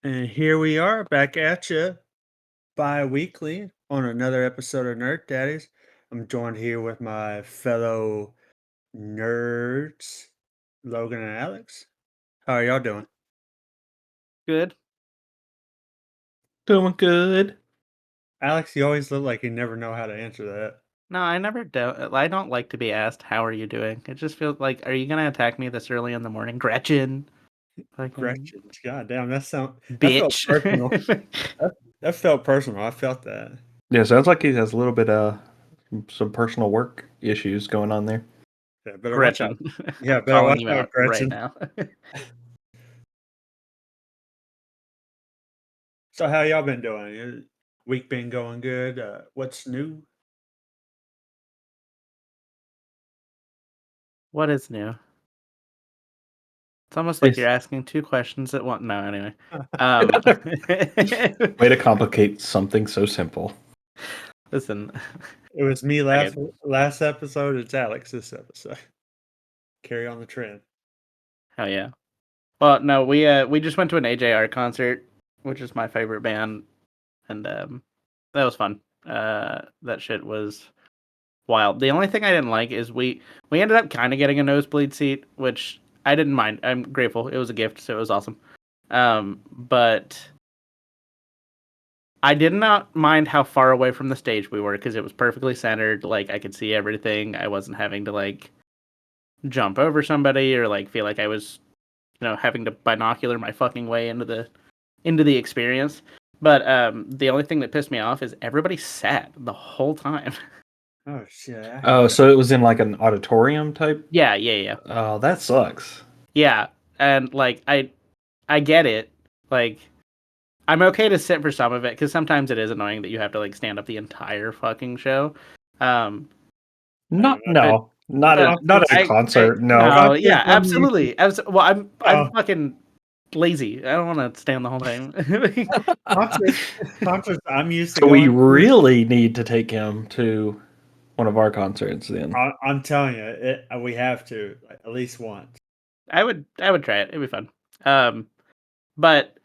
And here we are back at you bi-weekly on another episode of Nerd Daddies. I'm joined here with my fellow nerds, Logan and Alex. How are y'all doing? Good. Doing good. Alex, you always look like you never know how to answer that. No, I never don't. I don't like to be asked, "How are you doing?" It just feels like, are you gonna attack me this early in the morning, Gretchen? Fucking Gretchen, god damn, that felt bitch. personal. That felt personal. I felt that. Yeah, sounds like he has a little bit of some personal work issues going on there. Yeah, better watch out. Gretchen. Yeah, I'm better calling watch you out, out right Gretchen. now. So how y'all been doing? Week been going good? What's new? What is new? It's almost like you're asking two questions at once. No, anyway. Way to complicate something so simple. Listen, It was me Okay. last episode. It's Alex this episode. Carry on the trend. hell yeah. Well, no, we just went to an AJR concert, which is my favorite band, and that was fun. That shit was wild. The only thing I didn't like is we ended up kind of getting a nosebleed seat, which I didn't mind. I'm grateful. It was a gift, so it was awesome. But I did not mind how far away from the stage we were because it was perfectly centered. Like I could see everything. I wasn't having to like jump over somebody or like feel like I was, having to binocular my fucking way into the experience. But the only thing that pissed me off is everybody sat the whole time. Oh shit! Oh, so it was in like an auditorium type? Yeah. Oh, that sucks. Yeah, and like I get it. Like I'm okay to sit for some of it because sometimes it is annoying that you have to like stand up the entire fucking show. Not but at a concert. No. no, yeah, Concerts, absolutely. Well, I'm Oh. fucking lazy. I don't want to stand the whole time. concerts. I'm used to. So we going to. really need to take him to one of our concerts then. I'm telling you, we have to at least once. I would try it. It'd be fun. But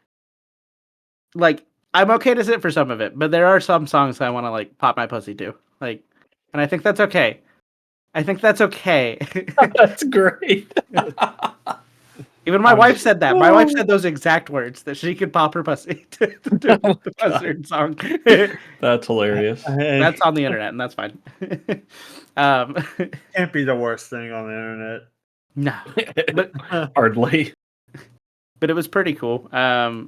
like I'm okay to sit for some of it, but there are some songs I want to like pop my pussy to. Like, and I think that's okay. That's great. Even my wife said that. My wife said those exact words that she could pop her pussy to the certain song. That's hilarious. That's on the internet, and that's fine. Can't be the worst thing on the internet. No, but Hardly. But it was pretty cool. Yeah,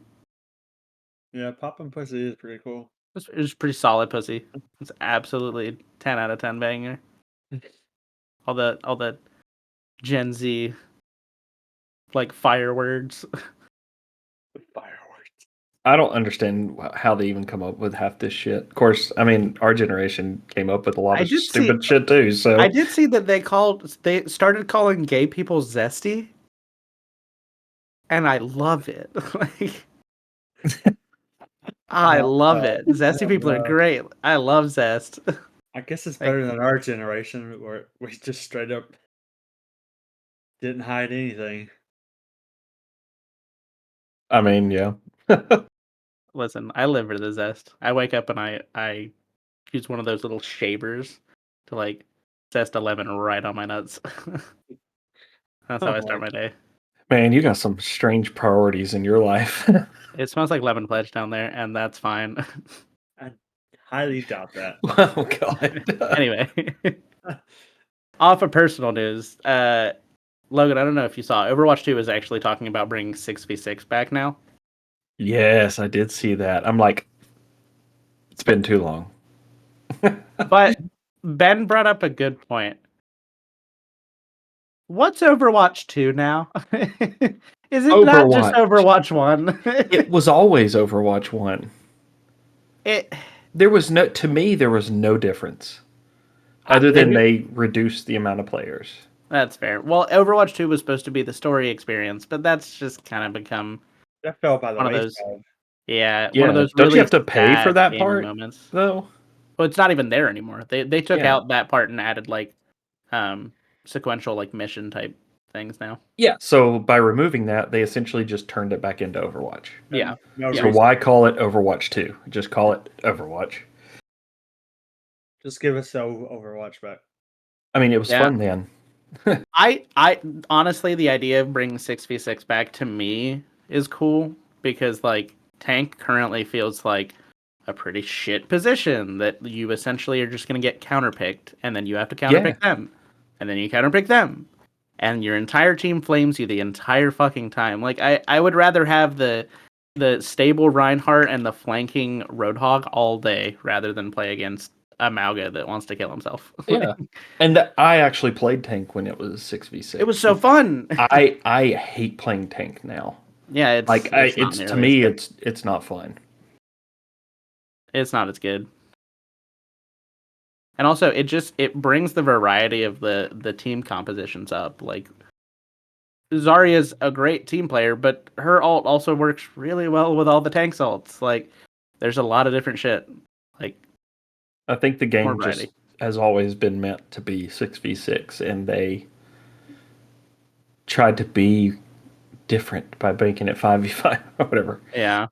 popping pussy is pretty cool. It was pretty solid pussy. It's absolutely 10 out of 10 banger. All the Gen Z like fire words. Fireworks. I don't understand how they even come up with half this shit. Of course, I mean, our generation came up with a lot of stupid shit too. So I did see that they started calling gay people zesty, and I love it. Like, I love it. Zesty people are great. I love zest. I guess it's better than our generation where we just straight up didn't hide anything. I mean, yeah. Listen, I live for the zest. I wake up and I use one of those little shavers to like zest a lemon right on my nuts. That's how I start my day. Man, you got some strange priorities in your life. It smells like lemon pledge down there, and that's fine. I highly doubt that. Oh god. Anyway, off of personal news, Logan, I don't know if you saw, Overwatch 2 is actually talking about bringing 6v6 back now. Yes, I did see that. I'm like, it's been too long. But Ben brought up a good point. What's Overwatch 2 now? Is it not just Overwatch 1? It was always Overwatch 1. There was no difference. Other than they reduced the amount of players. That's fair. Well, Overwatch 2 was supposed to be the story experience, but that's just kind of become that fell by the one of wayside. those. Yeah, one of those. Don't really you have to pay for that part moments, though? Well, it's not even there anymore. They took out that part and added like sequential like mission type things now. Yeah, so by removing that, they essentially just turned it back into Overwatch. Yeah. No So reason. why call it Overwatch 2? Just call it Overwatch. Just give us the Overwatch back. I mean, it was Yeah. fun then. I honestly, the idea of bringing 6v6 back to me is cool because like tank currently feels like a pretty shit position that you essentially are just going to get counterpicked and then you have to counterpick them and then you counterpick them and your entire team flames you the entire fucking time. Like I would rather have the stable Reinhardt and the flanking Roadhog all day rather than play against a Mauga that wants to kill himself. Yeah. And I actually played tank when it was 6v6. It was so fun. I hate playing tank now. Yeah, it's not to nearly me as good. it's not fun. It's not as good. And also it brings the variety of the team compositions up. Like Zarya's a great team player, but her ult also works really well with all the tank ults. Like there's a lot of different shit. Like I think the more game variety. just has always been meant to be 6v6 and they tried to be different by making it 5v5 or whatever. Yeah.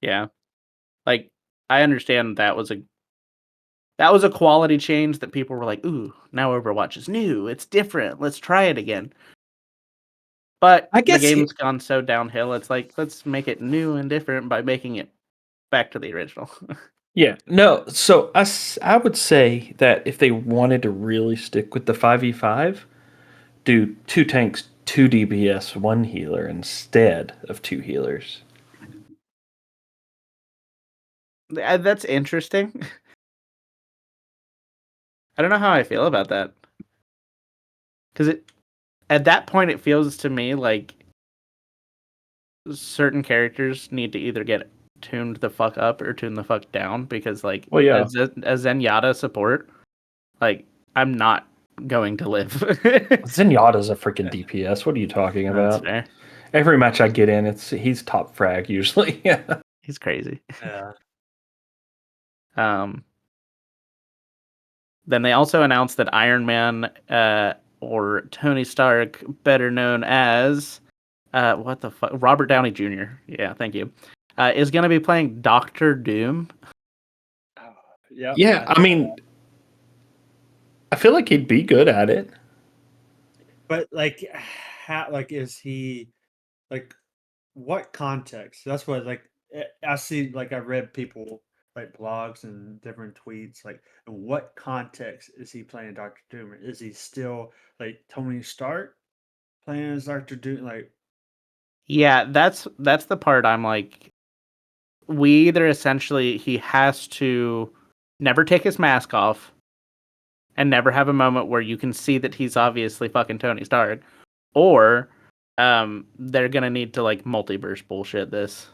Yeah. Like I understand that was a quality change that people were like, "Ooh, now Overwatch is new. It's different. Let's try it again." But I the guess game's gone so downhill. It's like, let's make it new and different by making it back to the original. yeah, no, so I would say that if they wanted to really stick with the 5v5, do 2 tanks, 2 DPS, 1 healer instead of 2 healers. That's interesting. I don't know how I feel about that. Because at that point, it feels to me like certain characters need to either get tuned the fuck up or tuned the fuck down. Because like Well, yeah. as Zenyatta support, like I'm not going to live. Zenyatta's a freaking DPS. What are you talking That's about? fair. Every match I get in, he's top frag usually. Yeah. He's crazy. Yeah. Then they also announced that Iron Man, or Tony Stark, better known as what the fuck, Robert Downey Jr. Yeah, thank you. Is going to be playing Doctor Doom. Yeah. Yeah, I mean, I feel like he'd be good at it. But like, how like is he like? What context? That's what like I see. Like I read people like blogs and different tweets. Like, in what context is he playing Doctor Doom? Is he still like Tony Stark playing as Doctor Doom? Like, Yeah, that's the part I'm like, we either essentially he has to never take his mask off and never have a moment where you can see that he's obviously fucking Tony Stark, or they're gonna need to like multiverse bullshit this.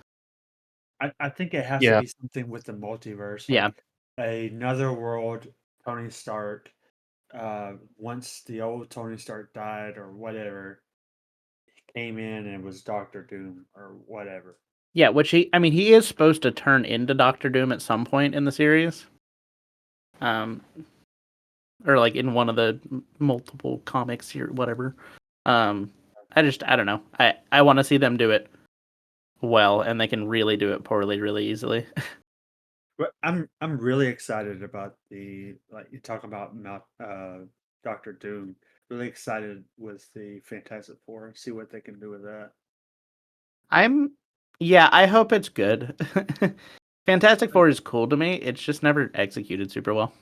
I think it has to Yeah. be something with the multiverse. Yeah. Like another world, Tony Stark. Once the old Tony Stark died or whatever, he came in and was Doctor Doom or whatever. Yeah, which he is supposed to turn into Doctor Doom at some point in the series. Or like in one of the multiple comics here, whatever. I don't know. I want to see them do it well, and they can really do it poorly really easily. But I'm really excited about the like you talk about Doctor Doom. Really excited with the Fantastic Four. See what they can do with that. Yeah, I hope it's good. Fantastic Four is cool to me. It's just never executed super well.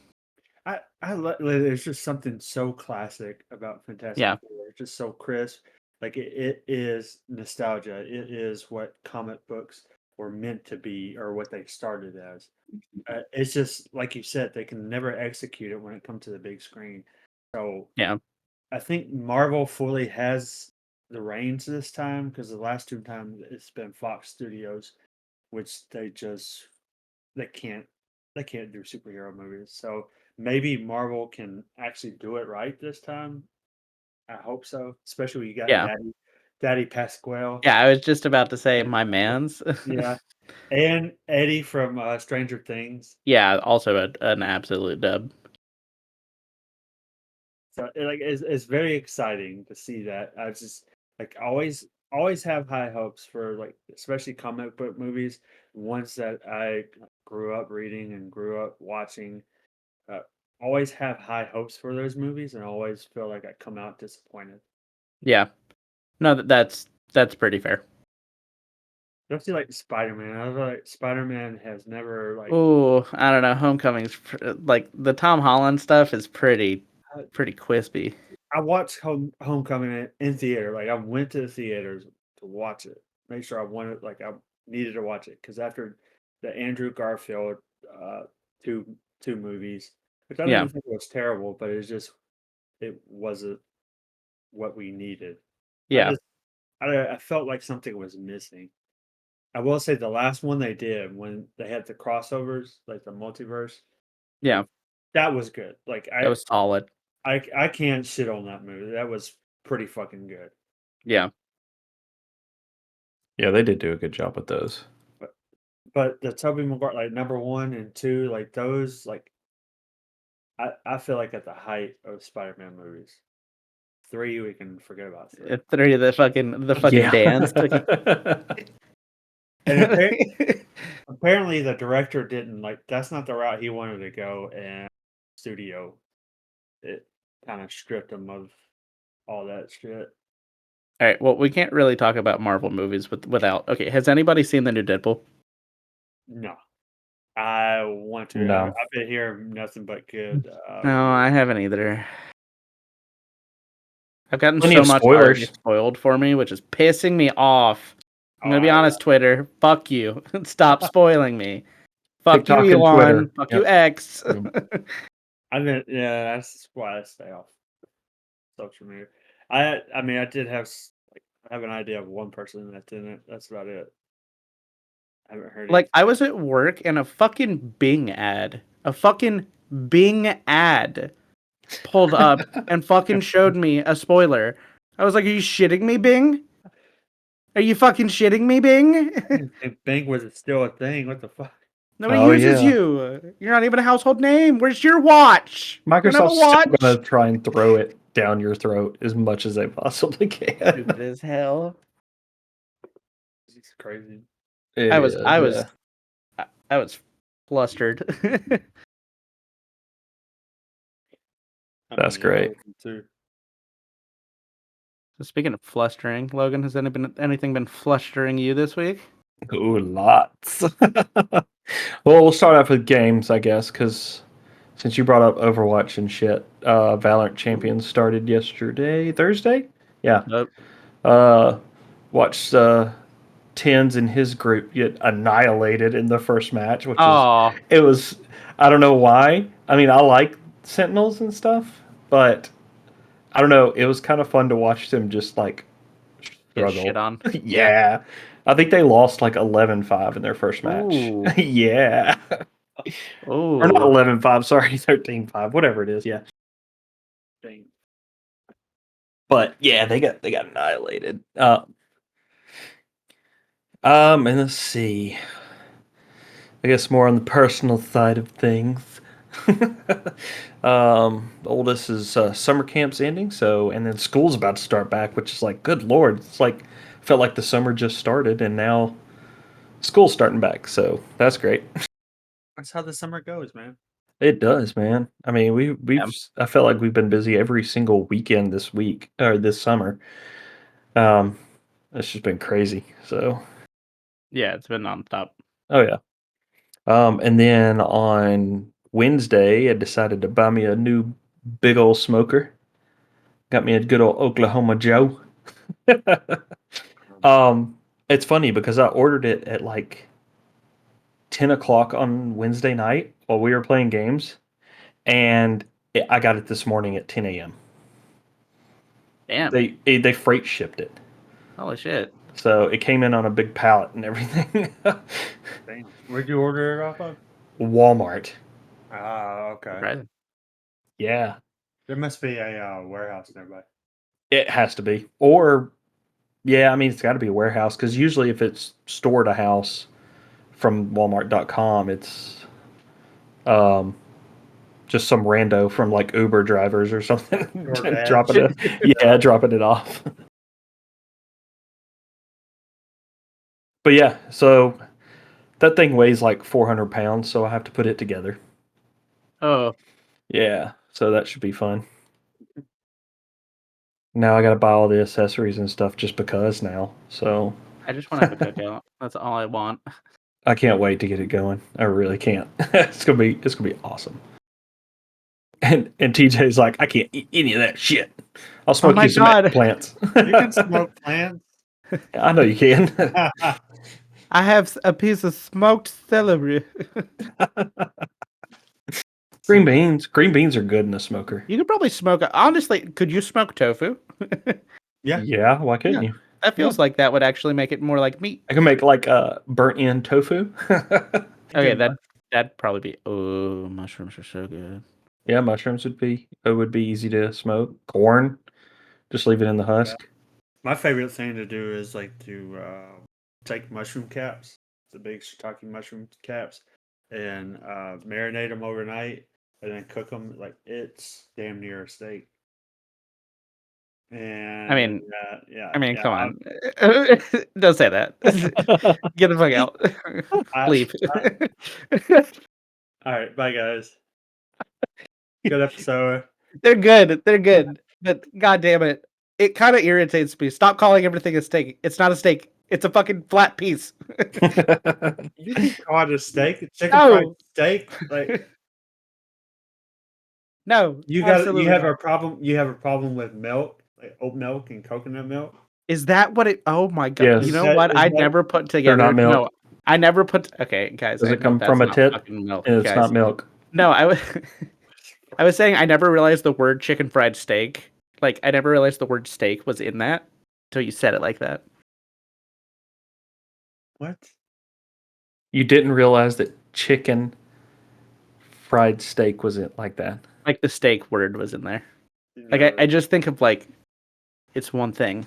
There's just something so classic about Fantastic Yeah. Four. It's just so crisp. Like it is nostalgia. It is what comic books were meant to be or what they started as. It's just like you said, they can never execute it when it comes to the big screen. So Yeah. I think Marvel fully has the reins this time because the last 2 times it's been Fox Studios, which they can't they can't do superhero movies. So maybe Marvel can actually do it right this time. I hope so. Especially when you got Yeah. Daddy Pasquale. Yeah, I was just about to say And my man's. yeah. And Eddie from Stranger Things. Yeah, also an absolute dub. So it's very exciting to see that. I just like always have high hopes for like especially comic book movies, ones that I grew up reading and grew up watching. Uh, always have high hopes for those movies, and always feel like I come out disappointed. Yeah. No, that's pretty fair. Especially like Spider Man. I feel like Spider Man has never like Oh, I don't know. Homecoming's like the Tom Holland stuff is I, pretty crispy. I watched Homecoming in theater. Like I went to the theaters to watch it. Make sure I wanted like I needed to watch it because after the Andrew Garfield uh two two movies, which I Yeah. didn't think was terrible, but it wasn't what we needed. I Yeah. just I felt like something was missing. I will say the last one they did when they had the crossovers, like the multiverse, Yeah. like that was good. Like That was solid. I can't shit on that movie. That was pretty fucking good. Yeah. Yeah, they did do a good job with those. But but the Tobey Maguire like number one and two, like those, like I feel like at the height of Spider-Man movies. Three, we can forget about three. Three of the fucking Yeah. dance. And apparently the director didn't like that's not the route he wanted to go, and studio it kind of stripped him of all that shit. All right. Well, we can't really talk about Marvel movies without. Okay, has anybody seen the new Deadpool? No. I want to. No. I've been hearing nothing but good. No, I haven't either. I've gotten Plenty so of much already spoilers. spoiled for me, which is pissing me off. Oh, I'm gonna be honest, Twitter. Fuck you. Stop spoiling me. Fuck you, TikTok and Elon. Twitter. Fuck you, Yep. X. Yep. I've been. Yeah, that's why I stay off social media. I mean, I did have like I have an idea of one person that didn't. That's about it. I haven't heard Like, anything. I was at work and a fucking Bing ad pulled up and fucking showed me a spoiler. I was like, are you shitting me, Bing? Are you fucking shitting me, Bing? If Bing was still a thing, what the fuck? Nobody Oh uses yeah. you. You're not even a household name. Where's your watch? You don't have a Microsoft's still watch? gonna try and throw it down your throat as much as they possibly can. Stupid as hell. It's crazy. I was It I is, was yeah. I was flustered. I That's mean, I great. would too. So speaking of flustering, Logan, has anything been flustering you this week? Ooh, lots. Well, we'll start off with games, I guess, because since you brought up Overwatch and shit, Valorant Champions started yesterday, Thursday. Yeah. Nope. Uh, watched Tens and his group get annihilated in the first match, which is Oh, it was. I don't know why. I mean, I like Sentinels and stuff, but I don't know. It was kind of fun to watch them just like get shit struggle. on. Yeah. Yeah. I think they lost like 11-5 in their first match. Ooh. Yeah. Or not Ooh. 11-5, sorry, 13-5, whatever it is, yeah. Bing. But yeah, they got annihilated. And let's see. I guess more on the personal side of things. The oldest is summer camp's ending, so and then school's about to start back, which is like, good lord, it's like felt like the summer just started, and now school's starting back, so that's great. That's how the summer goes, man. It does, man. I mean, Yeah. I felt like we've been busy every single weekend this week or this summer. Um, it's just been crazy. So, Yeah, it's been nonstop. oh yeah. And then on Wednesday, I decided to buy me a new big old smoker. Got me a good old Oklahoma Joe. Um, um, it's funny because I ordered it at like 10 o'clock on Wednesday night while we were playing games, and I got it this morning at 10 a.m. Damn. They freight shipped it. Holy shit. So it came in on a big pallet and everything. Damn. Where'd you order it off of? Walmart. Ah, okay. Surprising. Yeah, There must be a warehouse nearby. it has to be. Or, yeah, I mean, it's got to be a warehouse because usually if it's stored a house from Walmart.com, it's um, just some rando from like Uber drivers or something dropping DoorDash. dropping it off. But yeah, so that thing weighs like 400 pounds, so I have to put it together. Oh, Yeah, so that should be fun. Now I got to buy all the accessories and stuff just because now. So I just want to have a cookout. That's all I want. I can't wait to get it going. I really can't. It's gonna be awesome. And TJ's like, I can't eat any of that shit. I'll Oh smoke my you some god! plants. You can smoke plants. I know you can. I have a piece of smoked celery. Green beans. Green beans are good in a smoker. You could probably smoke. Honestly, could you smoke tofu? Yeah. Yeah, why couldn't Yeah. you? That feels like that would actually make it more like meat. I can make like burnt in tofu. Okay, that'd probably be. Oh, mushrooms are so good. Yeah, mushrooms would be easy to smoke. Corn, just leave it in the husk. My favorite thing to do is like to take mushroom caps, the big shiitake mushroom caps, and marinate them overnight, and then cook them like it's damn near a steak. And I mean, yeah. come on. Don't say that. Get the fuck out. I, Leave. all right, bye guys. Good episode. They're good. They're good. But god damn it. It kind of irritates me. Stop calling everything a steak. It's not a steak. It's a fucking flat piece. You can call it a steak, chicken fried No. steak. Like No. you Absolutely have not. a problem. You have a problem with milk, like oat milk and coconut milk. Is that what it? Oh my god! Yes. You know what? Is I that never put They're not together. milk. No, I never put. Okay, guys, Does I it know come from that's a not tit? fucking milk, And it's guys. not milk. No, I was saying I never realized the word chicken fried steak. Like I never realized the word steak was in that until you said it like that. what? You didn't realize that chicken fried steak was it like that. Like the steak word was in there. Like No. I just think of like it's one thing.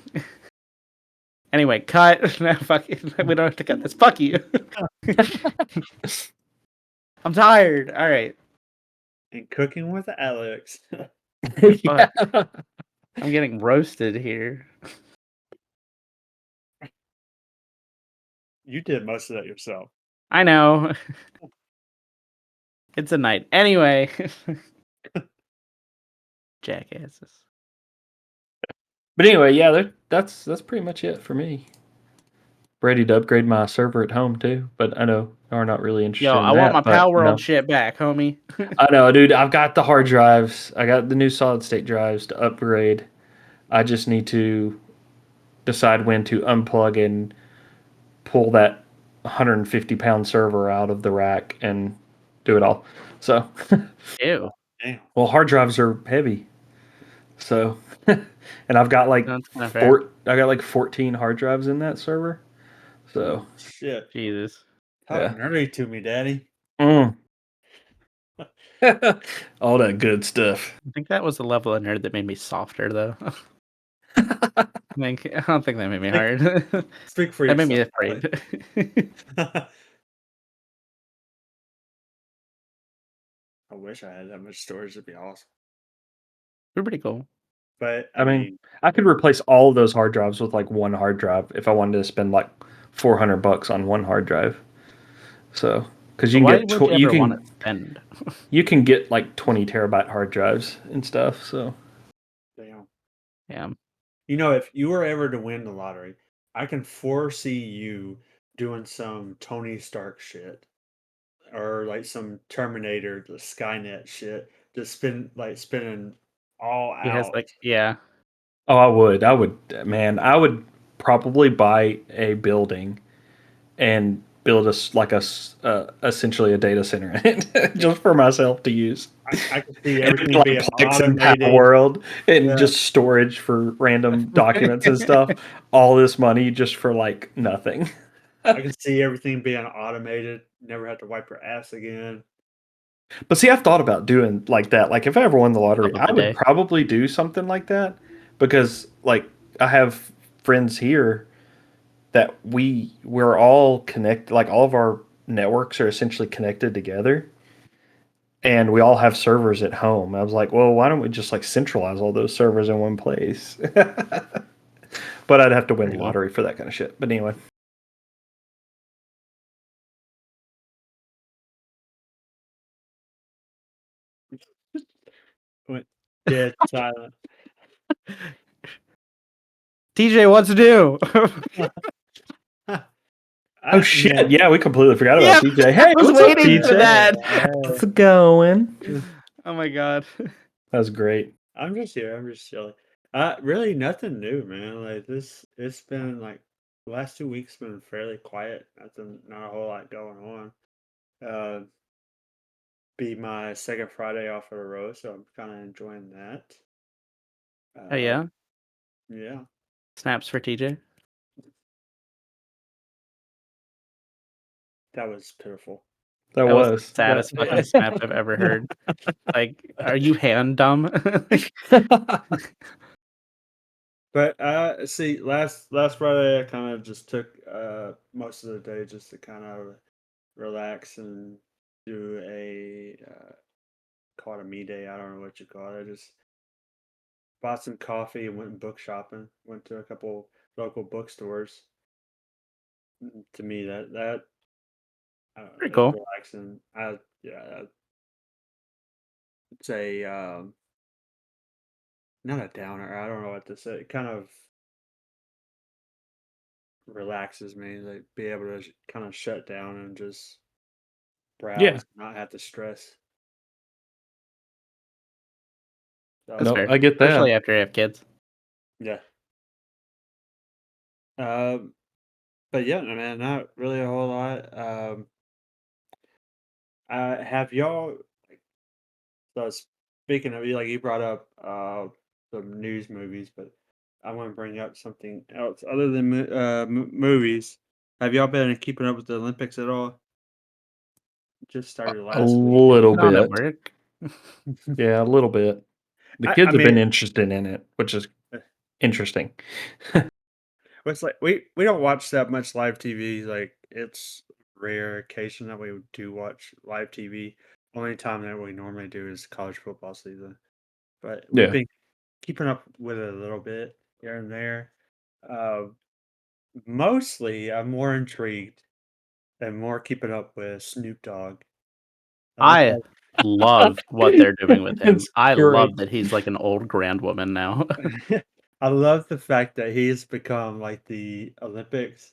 Anyway, cut. No, fuck it. We don't have to cut this. Fuck you. I'm tired. All right. And cooking with Alex. Yeah. I'm getting roasted here. You did most of that yourself. I know. It's a night. Anyway. Jackasses. But anyway, yeah, that's pretty much it for me. Ready to upgrade my server at home too, but I know you're not really interested Yo, in I want my that. But Pal you World know, shit back, homie. I know, dude. I've got the hard drives. I got the new solid state drives to upgrade. I just need to decide when to unplug and pull that 150-pound server out of the rack and do it all. So, Ew. Damn. well, hard drives are heavy. So, and I've got like That's kind of fair. I got like 14 hard drives in that server. So, Shit. Jesus. Talk yeah. nerdy to me, Daddy. Mm. All that good stuff. I think that was the level of nerd that made me softer, though. I don't think that made me hard. Speak for That made me yourself. afraid. I wish I had that much storage. It'd be awesome. We're pretty cool. But I mean, I could replace all of those hard drives with like one hard drive if I wanted to spend like $400 on one hard drive. So, because you can Why get would you ever want to spend? you can get like 20 terabyte hard drives and stuff. So, damn. Yeah. You know, if you were ever to win the lottery, I can foresee you doing some Tony Stark shit or like some Terminator, the Skynet shit, just spinning all He has out. like, yeah. oh, man, I would probably buy a building and build essentially a data center in it just for myself to use. I can see And everything like being Plex and Power automated. World and Yeah. just storage for random documents and stuff. All this money just for like nothing. I can see everything being automated. Never have to wipe your ass again. But see, I've thought about doing like that. Like if I ever won the lottery, Top of I the would day. probably do something like that because like I have friends here that we're all connected, like all of our networks are essentially connected together. and we all have servers at home. I was like, well, why don't we just like centralize all those servers in one place? But I'd have to win There the you go. lottery for that kind of shit. But anyway, Went dead silent. TJ, what's new? oh shit, yeah, we completely forgot Yeah, about TJ. Hey, I was what's up, waiting for TJ? that. How's it going? Oh my god. That was great. I'm just here. I'm just chilling. Really nothing new, man. Like this, it's been like the last 2 weeks been fairly quiet. Nothing, not a whole lot going on. Be my second Friday off in a row, so I'm kind of enjoying that. Oh yeah. Yeah, Snaps for TJ. that was pitiful. That That was the was. saddest fucking snaps I've ever heard. Like, are you hand dumb? But see, last Friday I kind of just took most of the day just to kind of relax and do a call it a me day. I don't know what you call it. I just bought some coffee and went book shopping. Went to a couple local bookstores. To me, that I don't know, Pretty it was cool. relaxing. It's a not a downer. I don't know what to say. It kind of relaxes me. Like be able to kind of shut down and just Yeah. browse, not have to stress. That That's was No, fair. I get Especially that. after you have kids. yeah. Um, but yeah, man, not really a whole lot. Have y'all? So speaking of you, like you brought up some news movies, but I want to bring up something else other than movies. Have y'all been keeping up with the Olympics at all? Just started A last week. little Not at bit. work. Yeah, a little bit. The I kids have been mean, interested in it, which is interesting. it's like we don't watch that much live TV. Like it's rare occasion that we do watch live TV. Only time that we normally do is college football season. But we've Yeah. been keeping up with it a little bit here and there. Uh, Mostly, I'm more intrigued and more keeping up with Snoop Dogg. I think I love what they're doing with him. It's I great. love that he's like an old grand woman now. I love the fact that he's become like the Olympics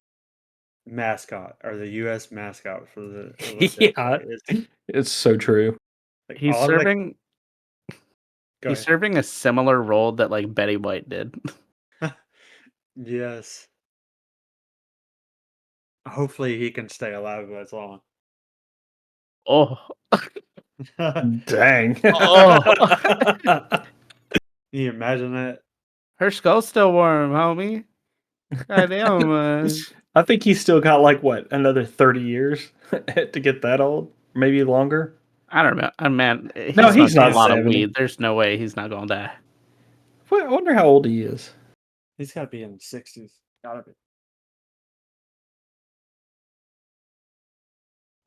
mascot or the U.S. mascot for the Olympics. Yeah, Like it's it's so true. like he's all the serving go he's ahead. serving a similar role that like Betty White did. Yes. Hopefully he can stay alive as long. Oh. Dang. Oh. Can you imagine that? Her skull's still warm, homie. Goddamn. I think he's still got like what, another 30 years to get that old? Maybe longer? I don't know. Man, he No, he's smokes a not lot of 70. weed. There's no way he's not gonna die. I wonder how old he is. He's got to be in the 60s. Gotta be.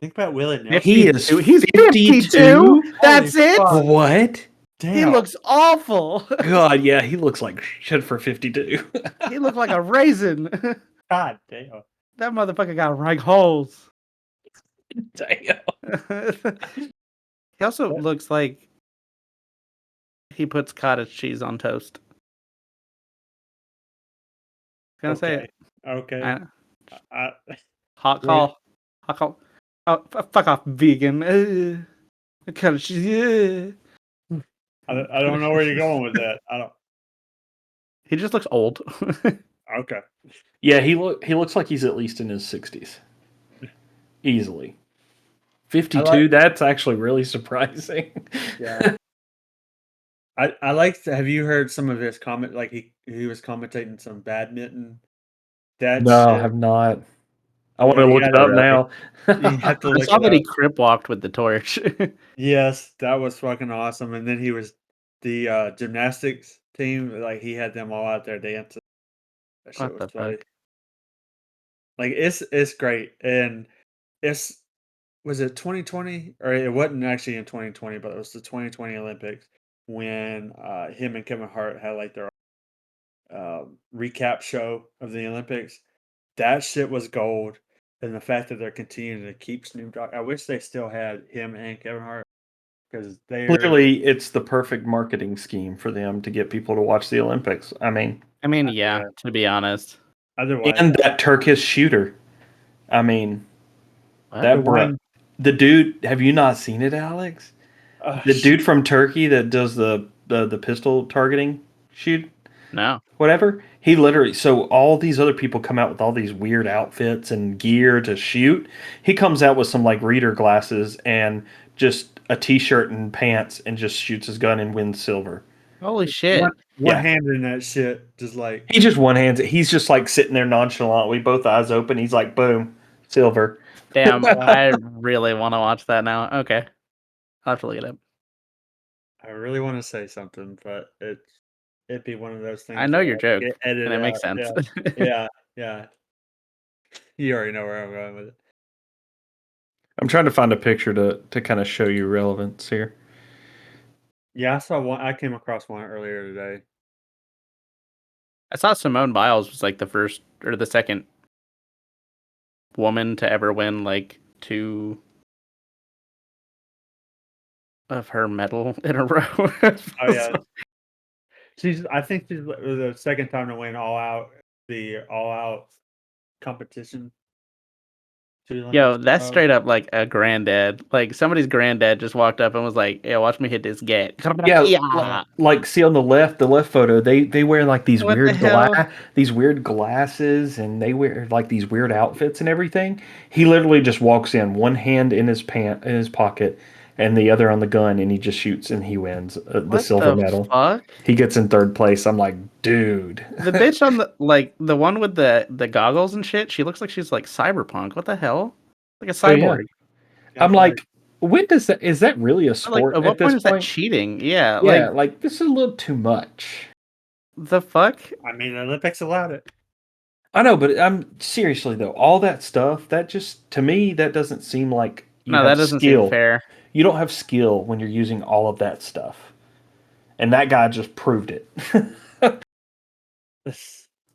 Think about Willie Nelson. He is 52. He's 52? 52. That's Holy it. fuck. What? He Damn. looks awful. God, yeah, he looks like shit for 52. He looked like a raisin. God damn. That motherfucker got rank holes. Damn. He also looks like he puts cottage cheese on toast. Gonna say it. Okay. I, Hot Wait. call. Hot call. Oh, fuck off, vegan. Cottage cheese. I don't know where you're going with that. I don't. He just looks old. Okay. Yeah, he looks like he's at least in his 60s. Easily. 52, that's actually really surprising. Yeah. I like. Have you heard some of his comment? Like he was commentating some badminton. That No, I shit. have not. I want Yeah, to you look it gotta. up now. You have to I look saw it that he up. crip walked with the torch. Yes, that was fucking awesome. And then he was the gymnastics team. Like he had them all out there dancing. That shit What was the funny. fuck? Like it's great, and it's was it 2020? Or it wasn't actually in 2020, but it was the 2020 Olympics when him and Kevin Hart had like their recap show of the Olympics. That shit was gold. And the fact that they're continuing to keep Snoop Dogg, I wish they still had him and Kevin Hart because they're Clearly, it's the perfect marketing scheme for them to get people to watch the Olympics. I mean, yeah, yeah. to be honest. Otherwise, and that Turkish shooter. I mean, What? the that bro, one, the dude. Have you not seen it, Alex? The shit, dude from Turkey that does the pistol targeting shoot, No. whatever. He literally, so all these other people come out with all these weird outfits and gear to shoot. He comes out with some like reader glasses and just a t-shirt and pants and just shoots his gun and wins silver. Holy one, shit. one Yeah. hand in that shit, just like He just one hands it. He's just like sitting there nonchalantly, both eyes open. He's like, boom, silver. Damn, I really want to watch that now. Okay. I'll have to look it up. I really want to say something, but it'd be one of those I things know that your joke, get and edited it makes out. sense. Yeah, yeah, yeah. You already know where I'm going with it. I'm trying to find a picture to kind of show you relevance here. Yeah, I saw one. I came across one earlier today. I saw Simone Biles was like the first or the second woman to ever win like 2 of her medal in a row. Oh yeah, I think she's the second time to win the all out competition. 2 Olympics Yo, in a that's row. straight up like a granddad. Like somebody's granddad just walked up and was like, "Yeah, watch me hit this gate." Yeah, Yeah. like see on the left photo, they wear like What the hell? these weird glasses, and they wear like these weird outfits and everything. He literally just walks in, one hand in his pocket, and the other on the gun, and he just shoots and he wins the What silver the medal. fuck? He gets in third place. I'm like, dude. The bitch on the one with the goggles and shit, she looks like she's like cyberpunk. What the hell? Like a Oh yeah, cyborg. I'm Got like like, when does that is that really a Like sport at at what this point is that point? cheating? Yeah, Yeah, like like this is a little too much. the fuck? I mean, the Olympics allowed it. I know, but I'm seriously though, all that stuff, that just to me that doesn't seem like you No, that have doesn't seem skill. fair. You don't have skill when you're using all of that stuff. And that guy just proved it.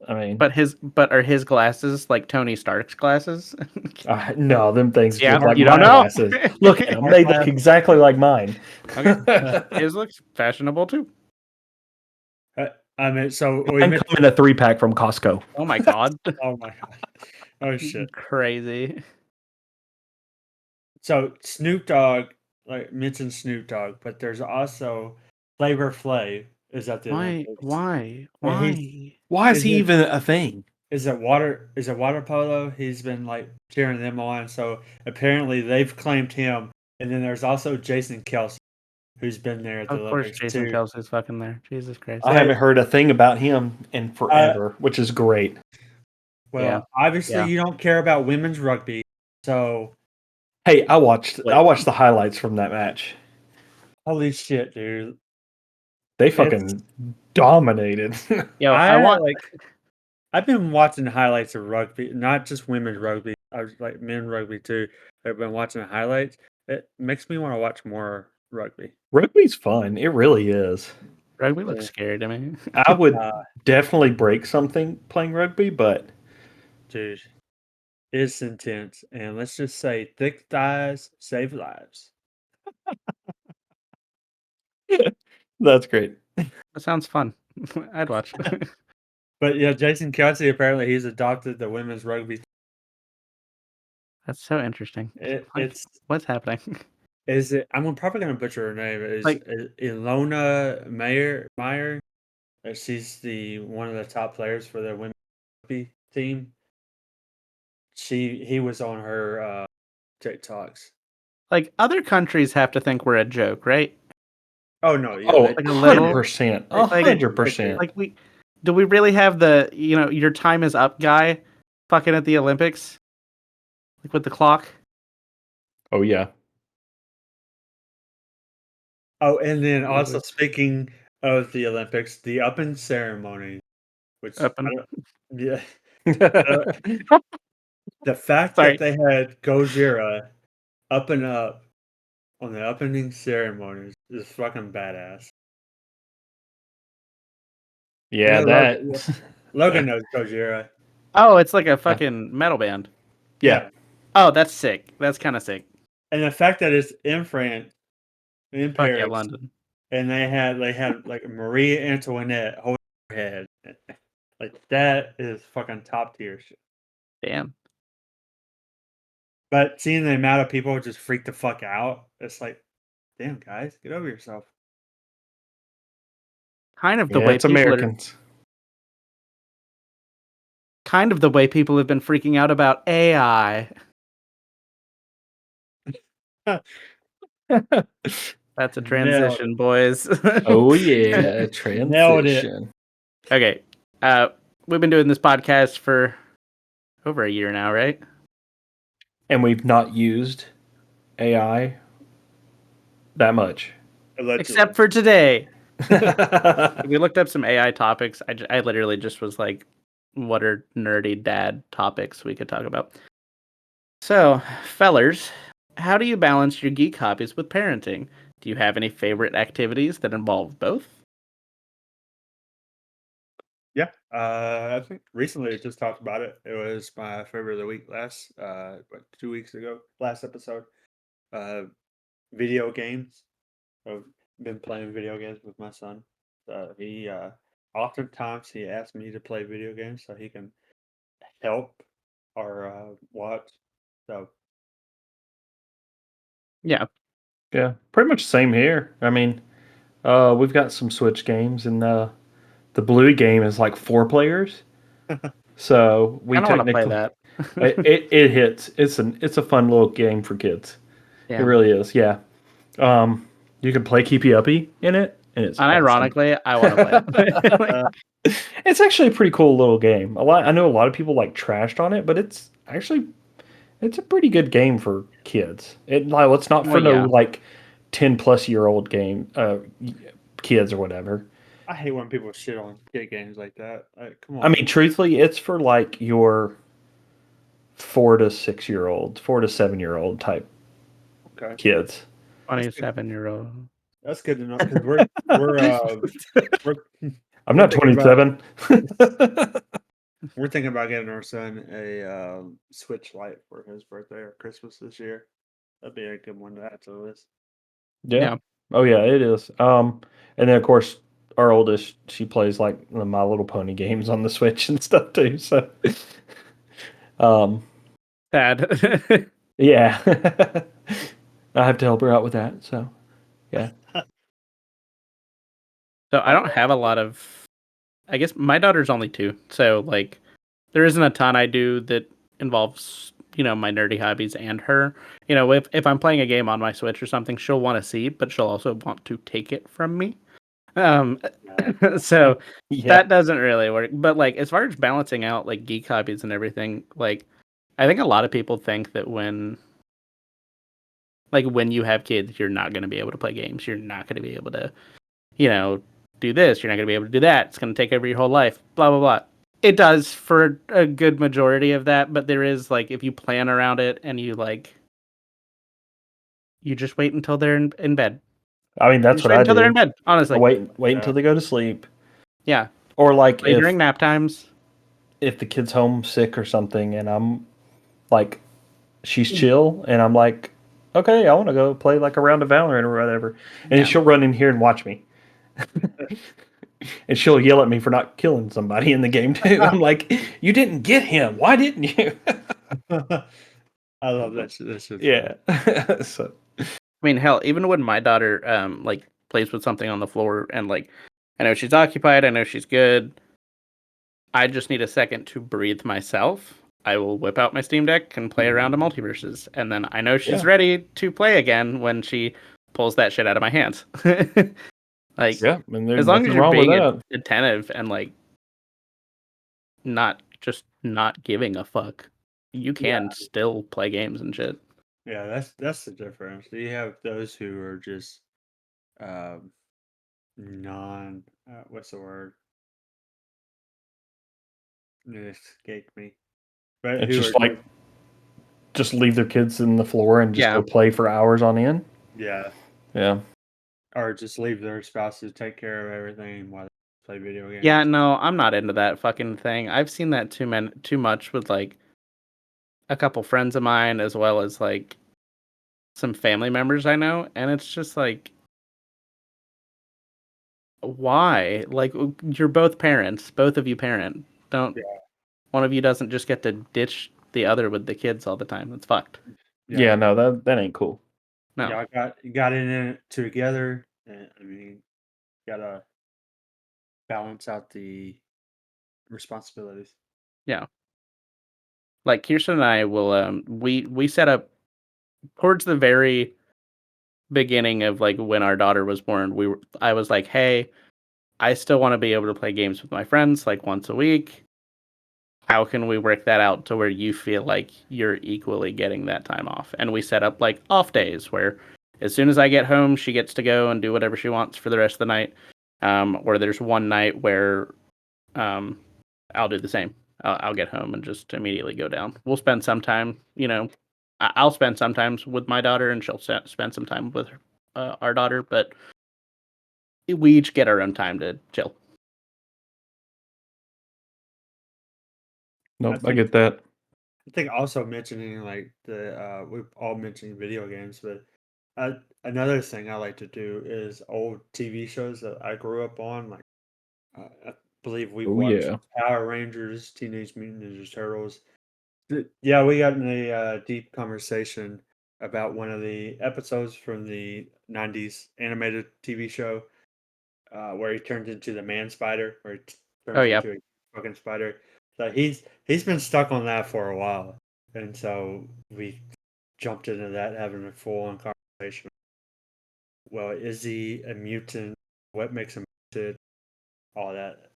I mean, But are his glasses like Tony Stark's glasses? no, them things Yeah, look like you don't my know. glasses. Look at them; Smart they look glass. exactly like mine. Okay. His looks fashionable too. I mean, so we Mine mentioned. come in a 3-pack from Costco. Oh my god. Oh my god. Oh shit. Crazy. So Snoop Dogg, like mentioned Snoop Dogg, but there's also Flavor Flav is at the Why? Olympics. Why? And Why? Why is is he it even a thing? is it water polo? He's been like cheering them on. So apparently they've claimed him. And then there's also Jason Kelsey, who's been there at the Of course Olympics Jason too. Kelsey's fucking there. Jesus Christ. I But haven't heard a thing about him in uh, forever, which is great. Yeah. obviously Yeah. you don't care about women's rugby. So Hey, I watched like, the highlights from that match. holy shit, dude. They It's fucking dominated. Yo, I I want like I've been watching highlights of rugby, not just women's rugby. I was like men rugby too. I've been watching the highlights. It makes me want to watch more rugby. Rugby's fun. It really is. rugby looks Yeah. scary to me. I would Uh, definitely break something playing rugby, but dude, it's intense. And let's just say thick thighs save lives. that's great. That sounds fun. I'd watch. But yeah, Jason Kelsey apparently he's adopted the women's rugby. That's so interesting. Like, It's what's happening? is it? I'm probably gonna butcher her name. Like, Is Ilona Meyer? She's the one of the top players for the women's rugby team. He was on her TikToks. other countries have to think we're a joke, right? Oh no, yeah, Oh, they Like a little, 100%. like, they 100%. like do we really have the your time is up guy, fucking at the Olympics, like with the clock? Oh yeah. Oh, and then also Jesus. speaking of the Olympics, the up-in ceremony, which Up I and don't, yeah, uh, the fact that sorry. they had Gojira Up and Up on the opening ceremonies is fucking badass. I Yeah, know that. Logan knows Gojira. Oh, it's like a Yeah. fucking metal band. Yeah. Yeah. Oh, that's sick. That's kind of sick. And the fact that it's in France, in Fuck yeah, Paris, London. and they had like Marie Antoinette holding her head. Like that is fucking top tier shit. Damn. But seeing the amount of people just freak the fuck out, it's like, damn guys, get over yourself. Kind of the Yeah, way it's people are. Americans. Kind of the way people have been freaking out about AI. That's a Nailed transition, boys. Oh yeah, Nailed it. transition. Okay. We've been doing this podcast for over a year now, right? And we've not used AI that much. Allegedly. Except for today. We looked up some AI topics. I literally just was like, what are nerdy dad topics we could talk about? So, fellers, how do you balance your geek hobbies with parenting? Do you have any favorite activities that involve both? Yeah. I think recently I just talked about it. It was my favorite of the week last 2 weeks ago, last episode. Uh Video games. I've been playing video games with my son. He oftentimes he asks me to play video games so he can help or watch. So Yeah. Yeah, pretty much same here. I mean, we've got some Switch games, and the Bluey game is like 4 players. So we I don't want to play technically that. it hits. It's a fun little game for kids. It Yeah. really is. Yeah. You can play Keepy Uppy in it, and it's awesome. Unironically, I want to play it. Like, It's actually a pretty cool little game. I know a lot of people like trashed on it, but it's a pretty good game for kids. It's not for well, no yeah. like 10-plus-year-old game kids or whatever. I hate when people shit on kid games like that. Like, come I on. mean, truthfully, it's for like your 4 to 6 year old, 4 to 7 year old type Okay. kids. That's good. 27-year-old. That's good to know because we're I'm we're not thinking about 27. we're thinking about getting our son a Switch Lite for his birthday or Christmas this year. That'd be a good one to add to the list. Yeah. Yeah. Oh yeah, it is. And then of course our oldest, she plays like the My Little Pony games on the Switch and stuff too. So, um, Sad. yeah, I have to help her out with that. So, yeah. So I don't have a lot of. I guess my daughter's only 2, so like, there isn't a ton I do that involves my nerdy hobbies and her. If I'm playing a game on my Switch or something, she'll want to see, but she'll also want to take it from me. Um, so Yeah. that doesn't really work. But like, as far as balancing out like geek hobbies and everything, like, I think a lot of people think that when you have kids, you're not going to be able to play games. You're not going to be able to, do this. You're not going to be able to do that. It's going to take over your whole life. Blah, blah, blah. It does for a good majority of that. But there is like, if you plan around it and you just wait until they're in bed. I mean, You that's just what wait I until they're in do. bed, I honestly. wait Yeah. until they go to sleep. Yeah. Or like Play during nap times. if the kid's home sick or something, and I'm like, she's chill, and I'm like, okay, I want to go play like a round of Valorant or whatever, and Yeah. she'll run in here and watch me. And she'll yell at me for not killing somebody in the game too. I'm like, you didn't get him. Why didn't you? I love that shit. That shit's Yeah. So I mean, hell, even when my daughter like plays with something on the floor and like I know she's occupied, I know she's good. I just need a second to breathe myself. I will whip out my Steam Deck and play around in multiverses, and then I know she's Yeah. ready to play again when she pulls that shit out of my hands. Like, yeah, and there's as long nothing as you're wrong with being that. attentive and like not giving a fuck, you can still play games and shit. yeah. That's the difference. You have those who are just um, non. What's the word? It escaped me. But It's who are just like just leave their kids in the floor and just Yeah. go play for hours on end. Yeah. Yeah. Or just leave their spouse to take care of everything while they play video games. Yeah, no, I'm not into that fucking thing. I've seen that too much with like a couple friends of mine as well as like some family members I know, and it's just like why? Like you're both parents, both of you parent. Don't Yeah. one of you doesn't just get to ditch the other with the kids all the time. It's fucked. Yeah, no, that ain't cool. No. Y'all got in it together. And, I mean, gotta balance out the responsibilities. Yeah. Like Kirsten and I will we set up towards the very beginning of like when our daughter was born, I was like, "Hey, I still want to be able to play games with my friends like once a week. How can we work that out to where you feel like you're equally getting that time off?" And we set up like off days where as soon as I get home, she gets to go and do whatever she wants for the rest of the night. Or there's one night where um, I'll do the same. I'll get home and just immediately go down. We'll spend some time, I'll spend sometimes with my daughter and she'll spend some time with our daughter, but we each get our own time to chill. Nope, I think get that. I think also mentioning like we've all mentioned video games, but another thing I like to do is old TV shows that I grew up on. Like I believe we Oh watched yeah. Power Rangers, Teenage Mutant Ninja Turtles. Yeah, we got in a deep conversation about one of the episodes from the '90s animated TV show where he turns into the man spider, where he Oh turns yeah. into a fucking spider. So he's been stuck on that for a while, and so we jumped into that, having a full on conversation. Well, is he a mutant? What makes him mutant? All that.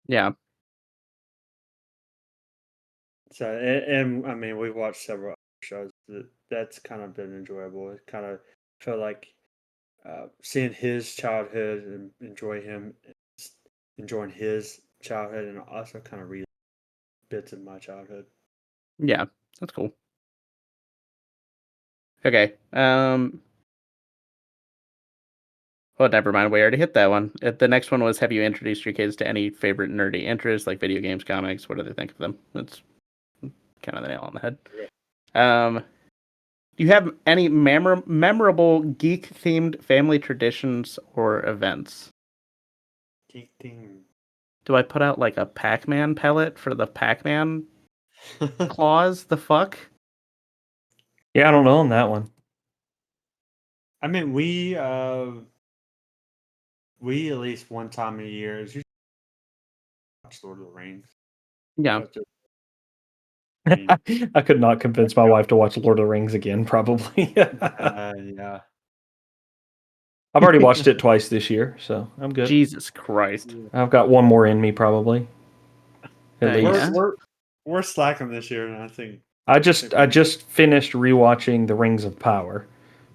Yeah. So, and I mean, we've watched several other shows that's kind of been enjoyable. It kind of felt like seeing his childhood and enjoying his childhood, and also kind of read bits of my childhood. Yeah. That's cool. Okay. Well, never mind. We already hit that one. The next one was: have you introduced your kids to any favorite nerdy interests, like video games, comics? What do they think of them? That's kind of the nail on the head. Do you have any memorable geek-themed family traditions or events? Geek thing. Do I put out like a Pac-Man pellet for the Pac-Man claws? The fuck? Yeah, I don't know on that one. I mean, we at least one time a year is usually watch Lord of the Rings. Yeah. That's just, I mean, I could not convince my wife to watch Lord of the Rings again, probably. yeah. I've already watched it twice this year, so I'm good. Jesus Christ. I've got one more in me, probably. At least. Yeah. We're slacking this year, and I think I just finished rewatching The Rings of Power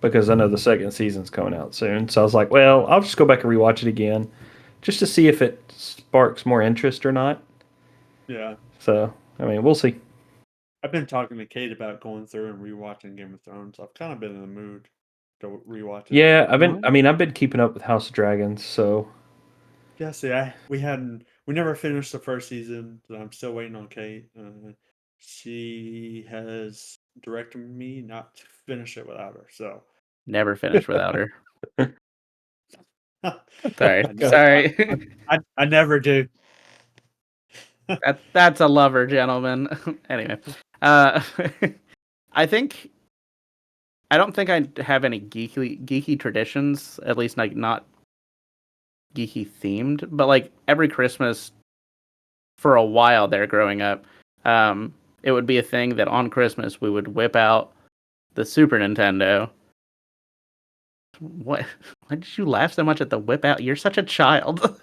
because I know the second season's coming out soon. So I was like, well, I'll just go back and rewatch it again just to see if it sparks more interest or not. yeah. So, I mean, we'll see. I've been talking to Kate about going through and rewatching Game of Thrones. I've kind of been in the mood to rewatch it. Yeah, I've been keeping up with House of Dragons, so Yeah, see, we never finished the first season, so I'm still waiting on Kate. She has directed me not to finish it without her, so Never finish without her. I, Sorry. ne- Sorry. I never do. That's a lover, gentlemen. Anyway. Uh I think I don't think I have any geeky traditions, at least like not geeky themed, but like every Christmas for a while there growing up, it would be a thing that on Christmas we would whip out the Super Nintendo. What? Why did you laugh so much at the whip out? You're such a child.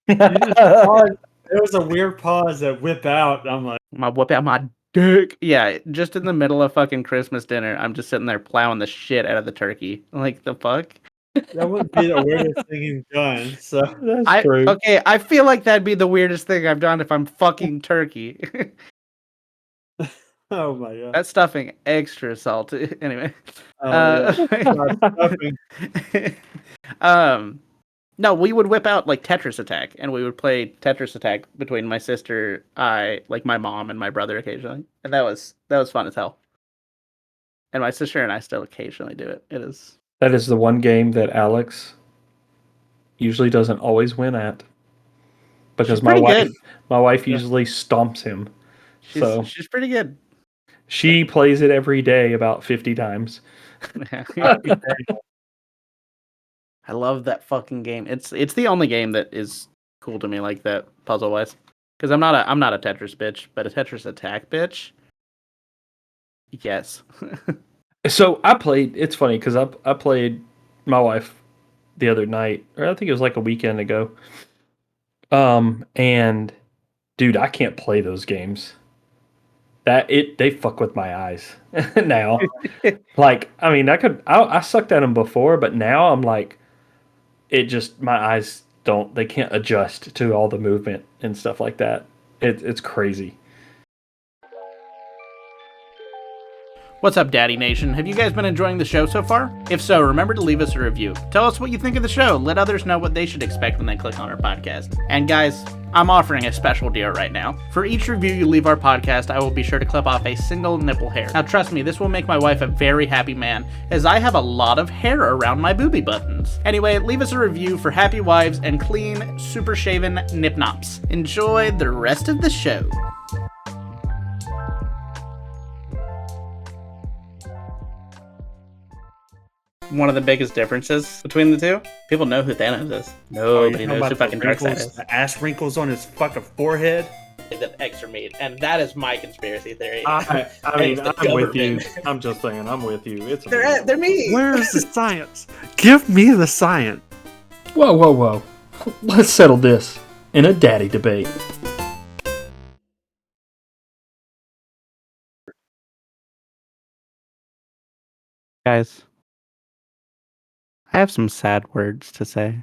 You just paused. There was a weird pause that whip out. I'm like, My whip out my dick. Yeah, just in the middle of fucking Christmas dinner, I'm just sitting there plowing the shit out of the turkey. Like the fuck? that wouldn't be the weirdest thing you've done. So that's true. I feel like that'd be the weirdest thing I've done if I'm fucking turkey. Oh my god. That stuffing extra salty. Anyway. Oh yeah. Not stuffing. um, no, we would whip out like Tetris Attack, and we would play Tetris Attack between my sister, like my mom, and my brother occasionally, and that was fun as hell. And my sister and I still occasionally do it. It is. That is the one game that Alex usually doesn't always win at She's because pretty good. my wife Yeah. usually stomps him. So She's pretty good. she plays it every day about 50 times. I love that fucking game. It's the only game that is cool to me like that puzzle wise. Because I'm not a Tetris bitch, but a Tetris Attack bitch. Yes. So I played. It's funny because I played my wife the other night, or I think it was like a weekend ago. And dude, I can't play those games. They fuck with my eyes now. Like, I mean, I sucked at them before, but now I'm like, it just my eyes they can't adjust to all the movement and stuff like that. It's crazy. What's up, Daddy Nation? Have you guys been enjoying the show so far? If so, remember to leave us a review. Tell us what you think of the show. Let others know what they should expect when they click on our podcast. And guys, I'm offering a special deal right now. For each review you leave our podcast, I will be sure to clip off a single nipple hair. Now trust me, this will make my wife a very happy man, as I have a lot of hair around my booby buttons. Anyway, leave us a review for happy wives and clean, super shaven nip nops. Enjoy the rest of the show. One of the biggest differences between the two, people know who Thanos is. Nobody knows who fucking Darkseid is. The ass wrinkles on his fucking forehead. That extra meat, and that is my conspiracy theory. I mean, I'm with you. I'm just saying, I'm with you. It's they're me. Where's the science? Give me the science. Whoa. Let's settle this in a daddy debate. Guys, I have some sad words to say.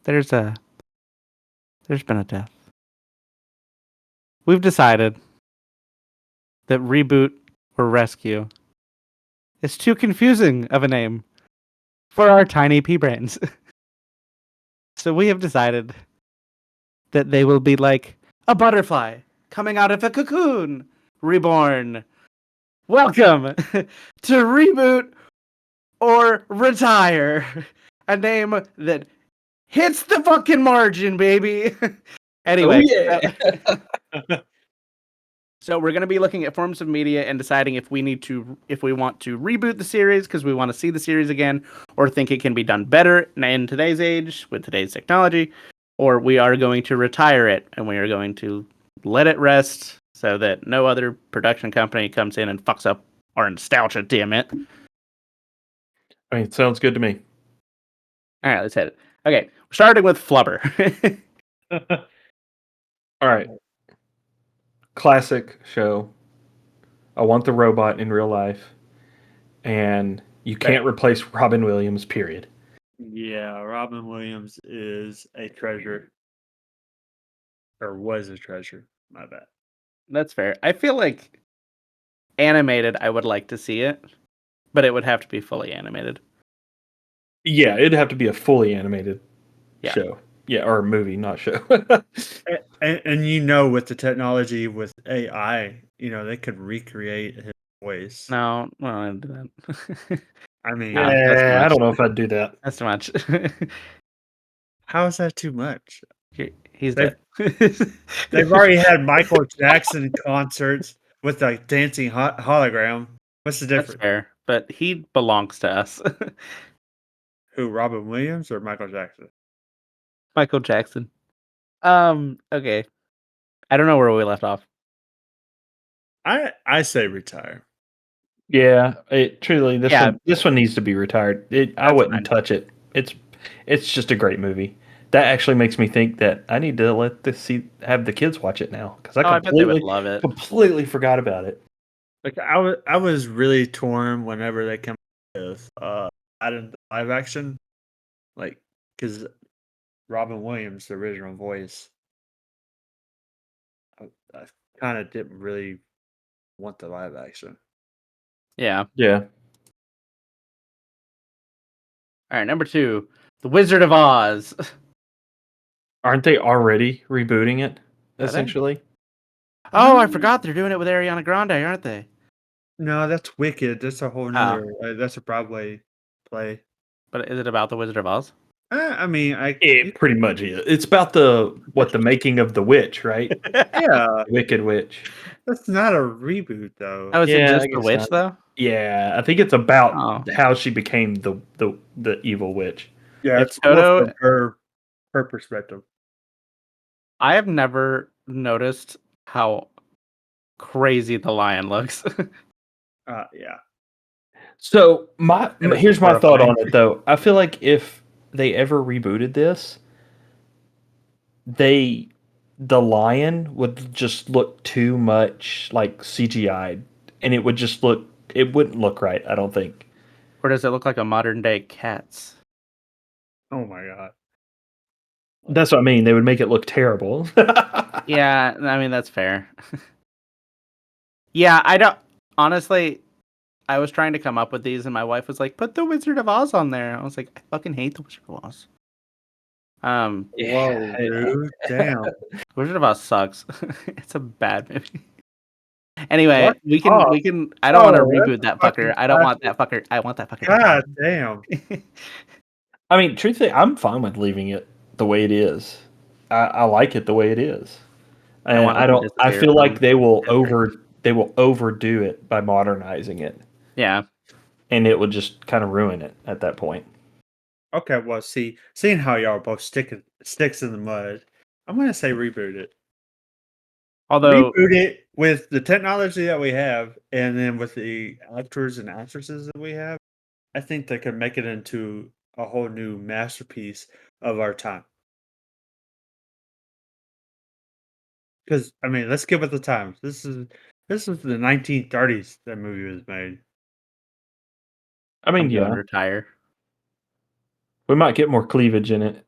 There's been a death. We've decided that reboot or rescue is too confusing of a name for our tiny pea brains. So we have decided that they will be like a butterfly coming out of a cocoon, reborn. Welcome to Reboot or Retire, a name that hits the fucking margin, baby. Anyway, so we're going to be looking at forms of media and deciding if we want to reboot the series because we want to see the series again, or think it can be done better in today's age with today's technology, or we are going to retire it and we are going to let it rest so that no other production company comes in and fucks up our nostalgia, damn it. I mean, it sounds good to me. All right, let's hit it. Okay, starting with Flubber. All right. Classic show. I want the robot in real life. And you can't replace Robin Williams, period. Yeah, Robin Williams is a treasure. Or was a treasure. My bad. That's fair. I feel like animated, I would like to see it, but it would have to be fully animated. Yeah, it'd have to be a fully animated Yeah. show. Yeah, or a movie, not show. and with the technology with AI, they could recreate his voice. No, well, I didn't do that. I mean, I don't know if I'd do that. That's too much. how is that too much? He's dead. They've already had Michael Jackson concerts with a dancing hologram. What's the difference? That's fair, but he belongs to us. Who, Robin Williams or Michael Jackson? Michael Jackson. Okay. I don't know where we left off. I say retire. Yeah, this one needs to be retired. I wouldn't touch it. It's just a great movie. That actually makes me think that I need to have the kids watch it now because I bet they would love it. Completely forgot about it. Like I was really torn whenever they come with added live action, like because Robin Williams, the original voice, I kind of didn't really want the live action. Yeah. Yeah. All right, number 2, The Wizard of Oz. Aren't they already rebooting it? Are they? Essentially. Oh, I forgot they're doing it with Ariana Grande, aren't they? No, that's Wicked. That's a whole nother. That's a Broadway play. But is it about the Wizard of Oz? I mean, It pretty much is. It's about the making of the witch, right? yeah, Wicked Witch. that's not a reboot though. Oh, is it Yeah, just I the guess witch not. though? Yeah, I think it's about Oh. how she became the evil witch. Yeah, If it's more Toto, from her perspective. I have never noticed how crazy the lion looks. Yeah. So It is here's my thought horrifying. on it though. I feel like if they ever rebooted this, the lion would just look too much like CGI'd, and it wouldn't look right. I don't think. Or does it look like a modern day Cats? Oh my god. That's what I mean. They would make it look terrible. Yeah, I mean that's fair. Yeah, I don't honestly. I was trying to come up with these, and my wife was like, "Put the Wizard of Oz on there." I was like, "I fucking hate the Wizard of Oz." Whoa, dude. Damn. Wizard of Oz sucks. It's a bad movie. Anyway, What? we Oh, can. I don't want to that's reboot a that fucking fucker. I don't want that fucker. I want that fucker. God damn. I mean, truthfully, I'm fine with leaving it the way it is. I like it the way it is, and want it I to don't. I disappear feel like from they will overdo it by modernizing it, Yeah. and it would just kind of ruin it at that point. Okay, well, seeing how y'all are both sticks in the mud, I'm gonna say reboot it. Although, Reboot it with the technology that we have, and then with the actors and actresses that we have. I think they could make it into a whole new masterpiece of our time. Because I mean, let's get with the times. This is the 1930s that movie was made. I mean, I'm going yeah, to retire. we might get more cleavage in it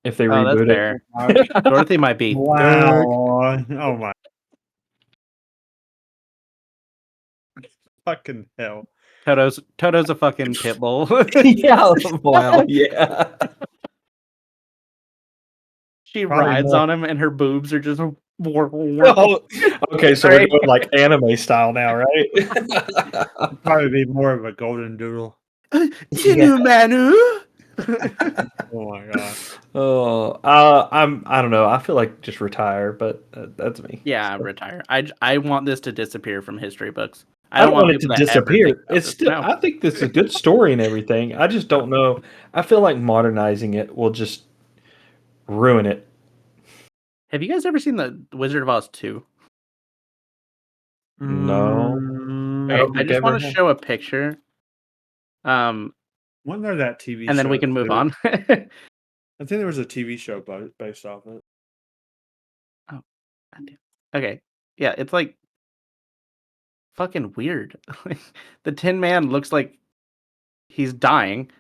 if they Oh, that's reboot fair. it. Dorothy might be dark. Wow! Oh my fucking hell! Toto's a fucking pit bull. Yeah, wow, yeah. She Probably rides more. on him, and her boobs are just. Oh, okay, so we're Sorry. going like anime style now, right? Probably be more of a golden doodle. Yeah. Manu. Oh my god! Oh, I don't know. I feel like just retire, but that's me. Yeah, So, retire. I want this to disappear from history books. I I don't don't want want it to people to ever think disappear. about It's this. still. No. I think this is a good story and everything. I just don't know. I feel like modernizing it will just ruin it. Have you guys ever seen the Wizard of Oz 2? No, I Okay, don't I think I just ever want to have. show a picture. Wasn't there that TV And then we show can move too? on. I think there was a TV show based off it. Oh, goddamn. Okay. Yeah, it's like fucking weird. Like, the Tin Man looks like he's dying,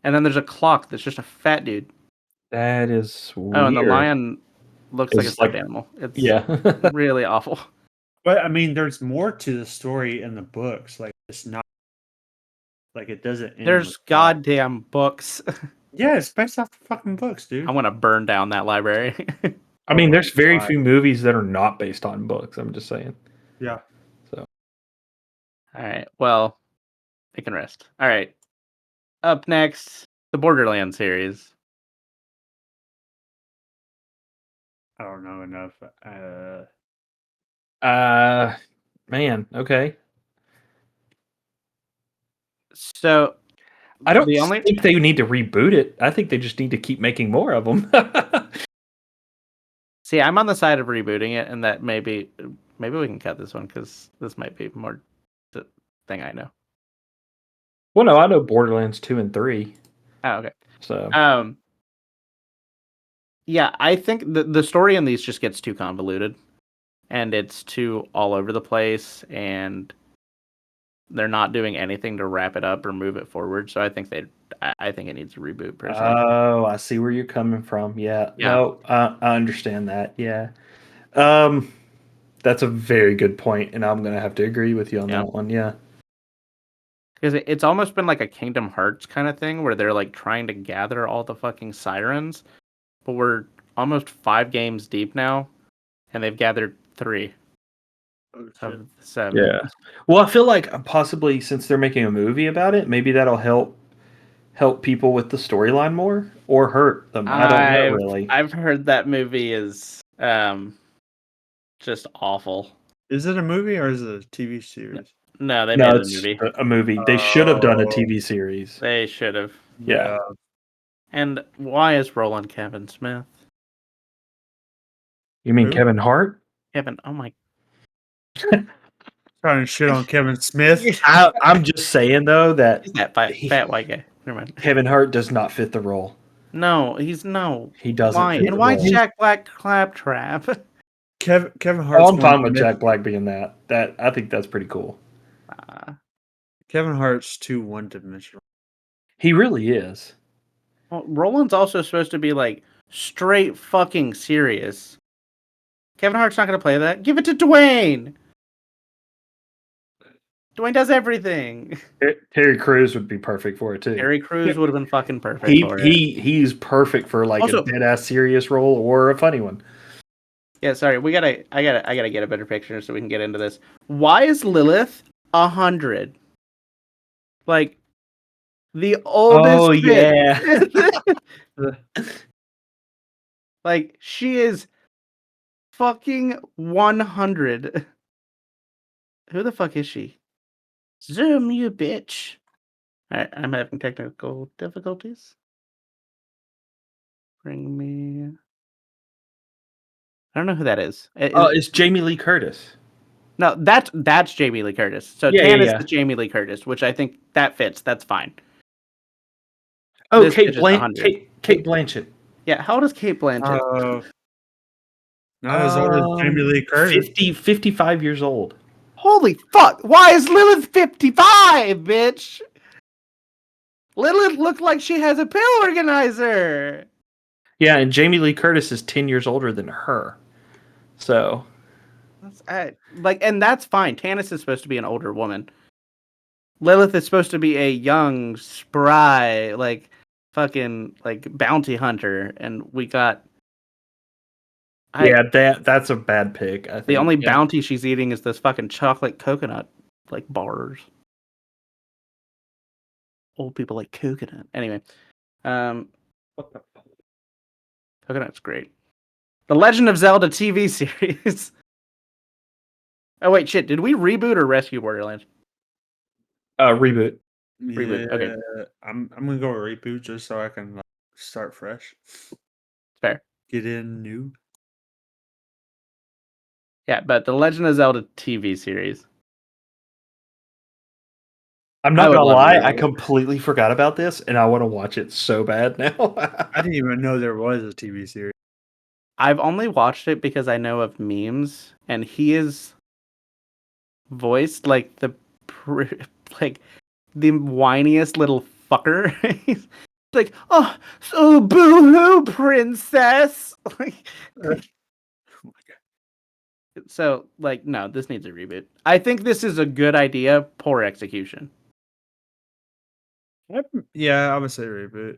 and then there's a clock that's just a fat dude. That is Oh, and the weird. lion looks like a It's stuffed like, animal. It's yeah. really awful. But I mean, there's more to the story in the books. Like it's not like it doesn't end with There's that. goddamn books. Yeah, it's based off the fucking books, I dude. want to burn down that library. I Oh mean, my there's very god. few movies that are not based on books. I'm just saying. Yeah. So All right. Well, they can rest. All right. Up next, the Borderlands series. I don't know enough. man, okay. So I don't the only think they need to reboot it. I think they just need to keep making more of them. see, I'm on the side of rebooting it, and that maybe we can cut this one because this might be more the thing I know. Well, no, I know Borderlands 2 and 3. Oh, okay. So Yeah, I think the story in these just gets too convoluted, and it's too all over the place, and they're not doing anything to wrap it up or move it forward. So I think I think it needs a reboot personally. oh, I see where you're coming from. Yeah. Yeah. No, I understand that. Yeah. Um That's a very good point, and I'm gonna have to agree with you on Yeah. that one. Yeah. Because it's almost been like a Kingdom Hearts kind of thing where they're like trying to gather all the fucking sirens, but we're almost 5 games deep now, and they've gathered 3 Oh, of shit. the 7. Yeah. Well, I feel like possibly since they're making a movie about it, maybe that'll help people with the storyline more or hurt them. I don't know really. I've heard that movie is just awful. Is it a movie or is it a TV series? No, they No, made it a it's movie. a movie. They should have done a Oh, TV series. They should have. Yeah. yeah. And why is Roland Kevin Smith? You mean Who? Kevin Hart? Kevin, oh my. Trying to shit on Kevin Smith. I'm just saying though that He's that fat white guy. Never mind. Kevin Hart does not fit the role. No, he's no. He doesn't Why? fit And the why role. Jack Black Claptrap? Kevin Oh, Hart's I'm fine with Jack Black being that. I think that's pretty cool. Kevin Hart's too one-dimensional. He really is. Well, Roland's also supposed to be like straight fucking serious. Kevin Hart's not gonna play that. Give it to Dwayne. Dwayne does everything. Terry Crews would be perfect for it too. Terry Crews would have been fucking perfect for it. He's perfect for like Also- a dead ass serious role or a funny one. Yeah, sorry. I gotta get a better picture so we can get into this. Why is Lilith 100? Like the oldest. Oh bitch. yeah. Like she is fucking 100. Who the fuck is she? Zoom, you bitch. Alright, I'm having technical difficulties. Bring me. I don't know who that is. Oh, it's Jamie Lee Curtis. No, that's Jamie Lee Curtis. So Yeah, Tan is yeah. the Jamie Lee Curtis, which I think that fits. That's fine. Oh, This bitch is 100. Kate Blanchett. Yeah, how old is Kate Blanchett? Not as old as Jamie Lee Curtis. 55 years old. Holy fuck! Why is Lilith 55, bitch? Lilith looked like she has a pill organizer. Yeah, and Jamie Lee Curtis is 10 years older than her. So And that's fine. Tannis is supposed to be an older woman. Lilith is supposed to be a young, spry, like fucking like bounty hunter, and we got. that's a bad pick. I think The only bounty she's eating is this fucking chocolate coconut like bars. Old people like coconut. Anyway, What the fuck? coconut's great. The Legend of Zelda TV series. Oh wait, shit! Did we reboot or rescue Borderlands? Reboot. Reboot, okay. I'm gonna go with reboot just so I can start fresh. Fair. Get in new. Yeah, but the Legend of Zelda TV series. I'm I not would gonna love lie, to I reboot. completely forgot about this, and I want to watch it so bad now. I didn't even know there was a TV series. I've only watched it because I know of memes, and he is voiced like like the whiniest little fucker. He's like, oh, so boo-hoo, princess. Like, Oh my god. so, like, no, this needs a reboot. I think this is a good idea, poor execution. Yeah, I would say reboot.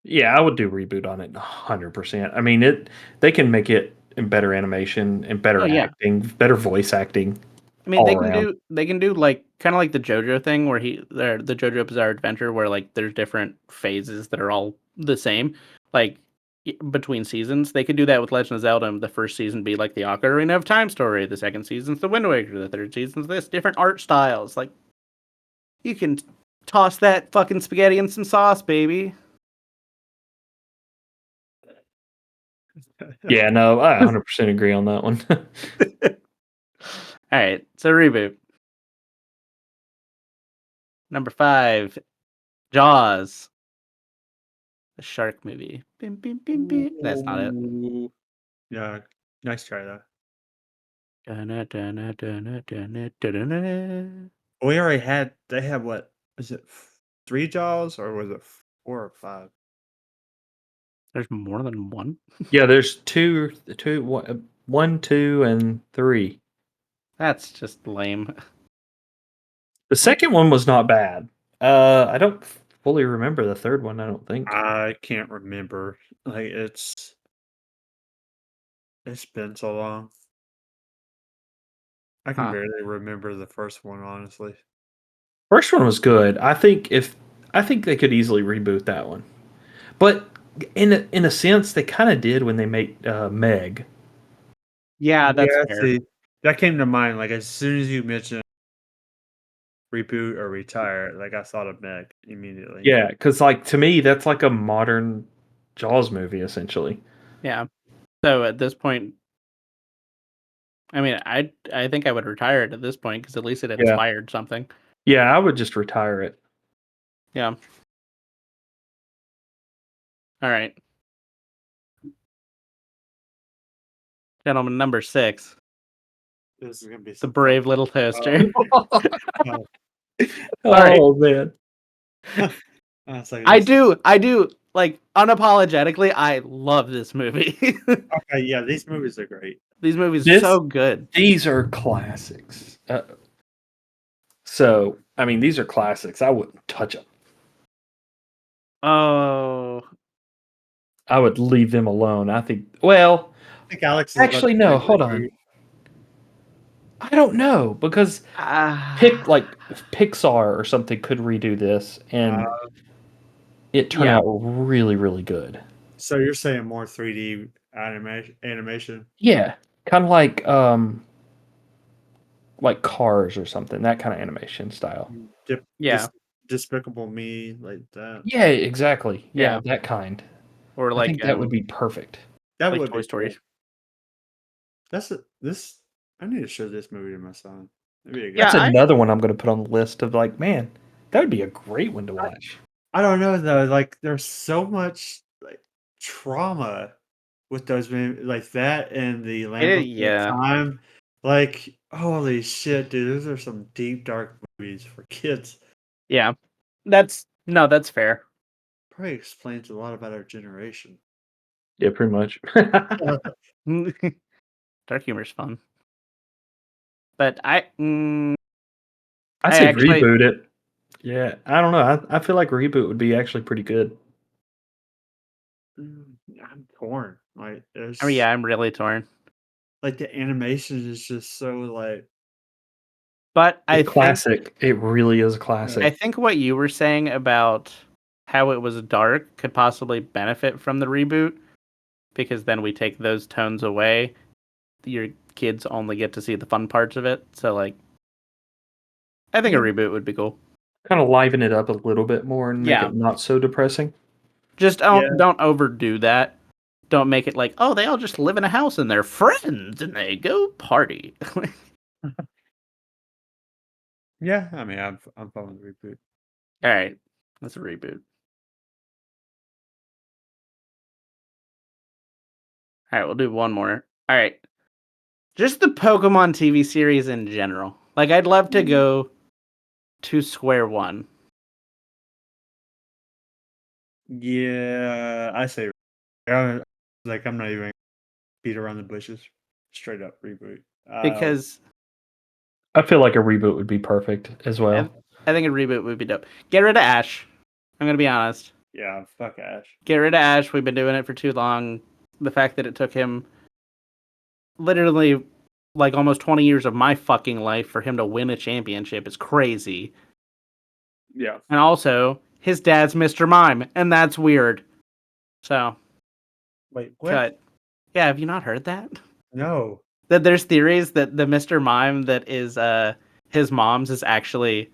Yeah, I would do reboot on it 100%. I mean, they can make it in better animation and better Oh, yeah. acting, better voice acting. I mean, all they around. can do like kind of like the JoJo thing where the JoJo Bizarre Adventure where like there's different phases that are all the same, like between seasons. They could do that with Legend of Zelda. And the first season be like the Ocarina of Time story. The second season's the Wind Waker. The third season's this. Different art styles. Like you can toss that fucking spaghetti in some sauce, baby. Yeah, no, I 100% agree on that one. All right, so reboot. Number 5, Jaws. The shark movie. Bim, bim, bim, bim. That's not it. Ooh. Yeah, nice try though. We already had. They had what? Is it 3 Jaws or was it 4 or 5? There's more than one. Yeah, there's two. 1, 2, and 3. That's just lame. The second one was not bad. I don't fully remember the third one. I don't think. I can't remember. Like it's been so long. I can Huh. barely remember the first one, honestly. First one was good. I think they could easily reboot that one, but in a sense, they kind of did when they made Meg. Yeah, that's Yeah, fair. see, that came to mind. Like as soon as you mentioned reboot or retire, like I thought of Meg immediately. Yeah, because like to me, that's like a modern Jaws movie essentially. Yeah. So at this point, I mean, I think I would retire it at this point because at least it Yeah, inspired something. yeah, I would just retire it. Yeah. All right, gentlemen. Number 6, This is gonna be the some fun. brave little toaster. Oh, Sorry. Oh man, I was like, I do. Like unapologetically, I love this movie. okay, yeah, these movies are great. These movies are this so good. these are classics. So I mean, these are classics. I wouldn't touch them. Oh, I would leave them alone. I think. Well, I think Alex is about actually, to no. say Hold reboot. on. I don't know because ah, if Pixar or something could redo this and Uh, it turn yeah, out really really good. so you're saying more 3D animation? Yeah, kind of like Cars or something. That kind of animation style. Dip, yeah, Despicable Me, like that. Yeah, exactly. Yeah, yeah. that kind. Or I think that would be perfect. That like would Toy be Story. cool. This. I need to show this movie to my son. That'd be a good. Yeah, That's another one I'm going to put on the list of like, man, that would be a great one to watch. I don't know though. Like, there's so much like trauma with those movies, like that, and the Land Before yeah, Time. Like, holy shit, dude! Those are some deep, dark movies for kids. yeah. That's fair. Probably explains a lot about our generation. Yeah, pretty much. Dark humor's fun, but I I say actually, reboot it. Yeah, I don't know. I feel like reboot would be actually pretty good. I'm torn. Like, I mean, there's yeah, I'm really torn. like the animation is just so like. But It's classic. It really is a classic. I think what you were saying about how it was dark could possibly benefit from the reboot because then we take those tones away. Your kids only get to see the fun parts of it. So like, I think a Yeah. reboot would be cool. Kind of liven it up a little bit more and make Yeah, it not so depressing. just Yeah. don't overdo that. Don't make it like, oh, they all just live in a house and they're friends and they go party. Yeah. I mean, I'm fine with the reboot. All right, that's a reboot. All right, we'll do one more. All right, just the Pokemon TV series in general. Like, I'd love to go to square one. Yeah, I say like I'm not even beat around the bushes. Straight up reboot. Because I feel like a reboot would be perfect as I, well. I think a reboot would be dope. Get rid of Ash. I'm gonna be honest. Yeah, fuck Ash. Get rid of Ash. We've been doing it for too long. The fact that it took him literally like almost 20 years of my fucking life for him to win a championship is crazy. Yeah. And also, his dad's Mr. Mime, and that's weird. So, Wait, what? cut. Yeah, have you not heard that? No. That there's theories that the Mr. Mime that is his mom's is actually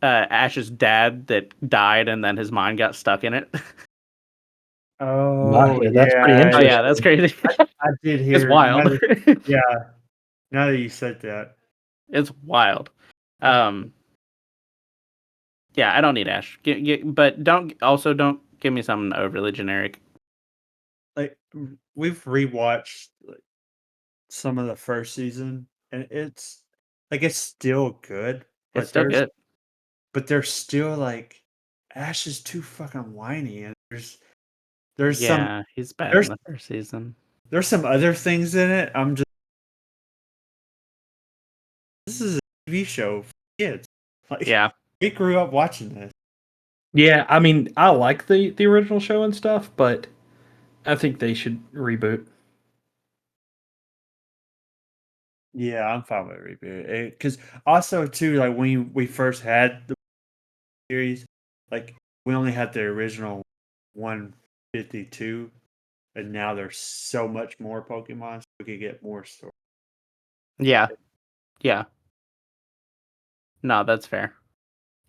Ash's dad that died and then his mind got stuck in it. Oh Yeah, that's pretty yeah, Oh yeah, that's interesting. crazy. I did It's hear. wild. Yeah, now that you said that, It's wild. Um, yeah, I don't need Ash. But don't give me something overly generic. like we've rewatched like, some of the first season, and it's still good, It's but still good. there's still like Ash is too fucking whiny, and there's some Yeah, he's bad in there's the first season. there's some other things in it. This is a TV show for kids. Like, Yeah. we grew up watching this. Yeah, I mean, I like the original show and stuff, but I think they should reboot. Yeah, I'm fine with reboot. Because also too, like when we first had the series, like we only had the original 152, and now there's so much more Pokemon, so we could get more story. Yeah. Yeah. No, that's fair.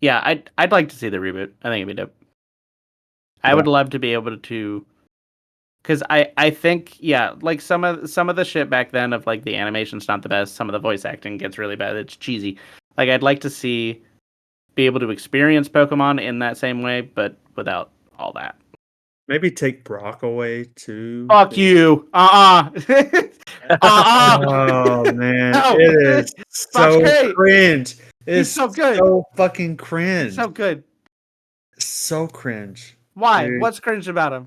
Yeah, I'd like to see the reboot. I think it'd be dope. I Yeah. would love to be able to, because I think, yeah, like some of the shit back then of like the animation's not the best. Some of the voice acting gets really bad. It's cheesy. Like I'd like to be able to experience Pokemon in that same way, but without all that. Maybe take Brock away too. Fuck you. Oh man, No. it is Brock's so great. cringe. It He's is so good. so fucking He's cringe. so good. So cringe. Why? Dude. What's cringe about him?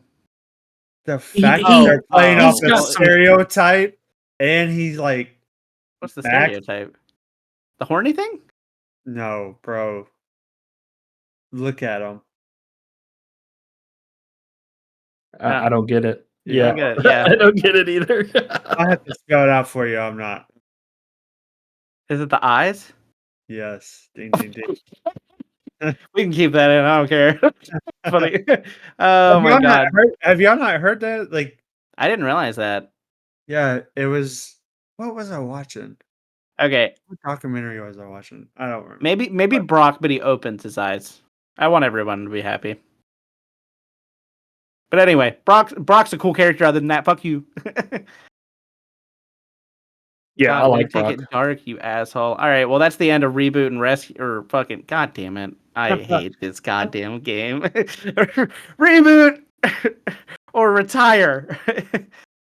The fact that he- they're playing off he's the got some- stereotype, and he's like, What's the Max? stereotype? The horny thing? no, bro. Look at him. I don't get it. Yeah. Yeah, I get it, yeah. I don't get it either. I have to spell it out for you. I'm not. Is it the eyes? Yes. Ding, ding, ding. We can keep that in. I don't care. Funny. Oh my god. Have y'all not heard that? Like, I didn't realize that. yeah, it was. What was I watching? Okay. What documentary was I watching? I don't remember. Maybe Brock, but he opens his eyes. I want everyone to be happy. But anyway, Brock's a cool character other than that. Fuck you. Yeah, God, I way to like take Brock. it dark, you asshole. All right, well that's the end of reboot and rescue or fucking god damn it. I hate this goddamn game. Reboot or retire.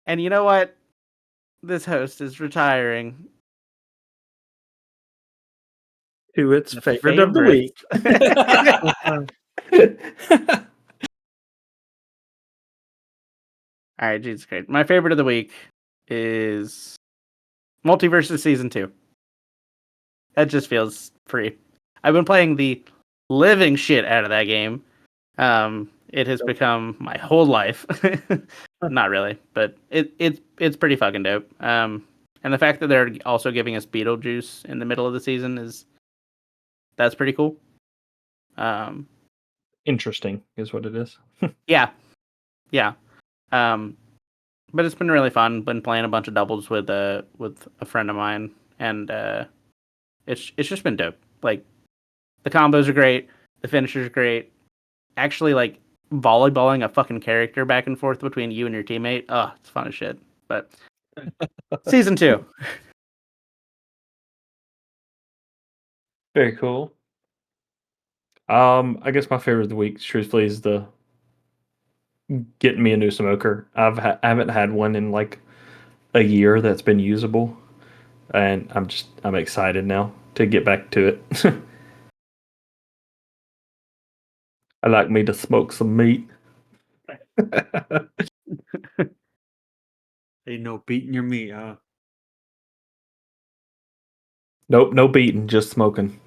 And you know what? This host is retiring. To its The favorite of the favorite. week. All right, Jesus Christ. My favorite of the week is Multiversus Season 2. That just feels free. I've been playing the living shit out of that game. It has become my whole life. Not really, but it's pretty fucking dope. And the fact that they're also giving us Beetlejuice in the middle of the season that's pretty cool. Interesting is what it is. Yeah. But it's been really fun. Been playing a bunch of doubles with a friend of mine, and it's just been dope. Like the combos are great, the finishers are great. Actually, like volleyballing a fucking character back and forth between you and your teammate, oh, it's fun as shit. But season 2, Very cool. I guess my favorite of the week, truthfully, is the getting me a new smoker. I haven't had one in like a year that's been usable, and I'm excited now to get back to it. I like me to smoke some meat. Ain't no beating your meat, huh? Nope, no beating, just smoking.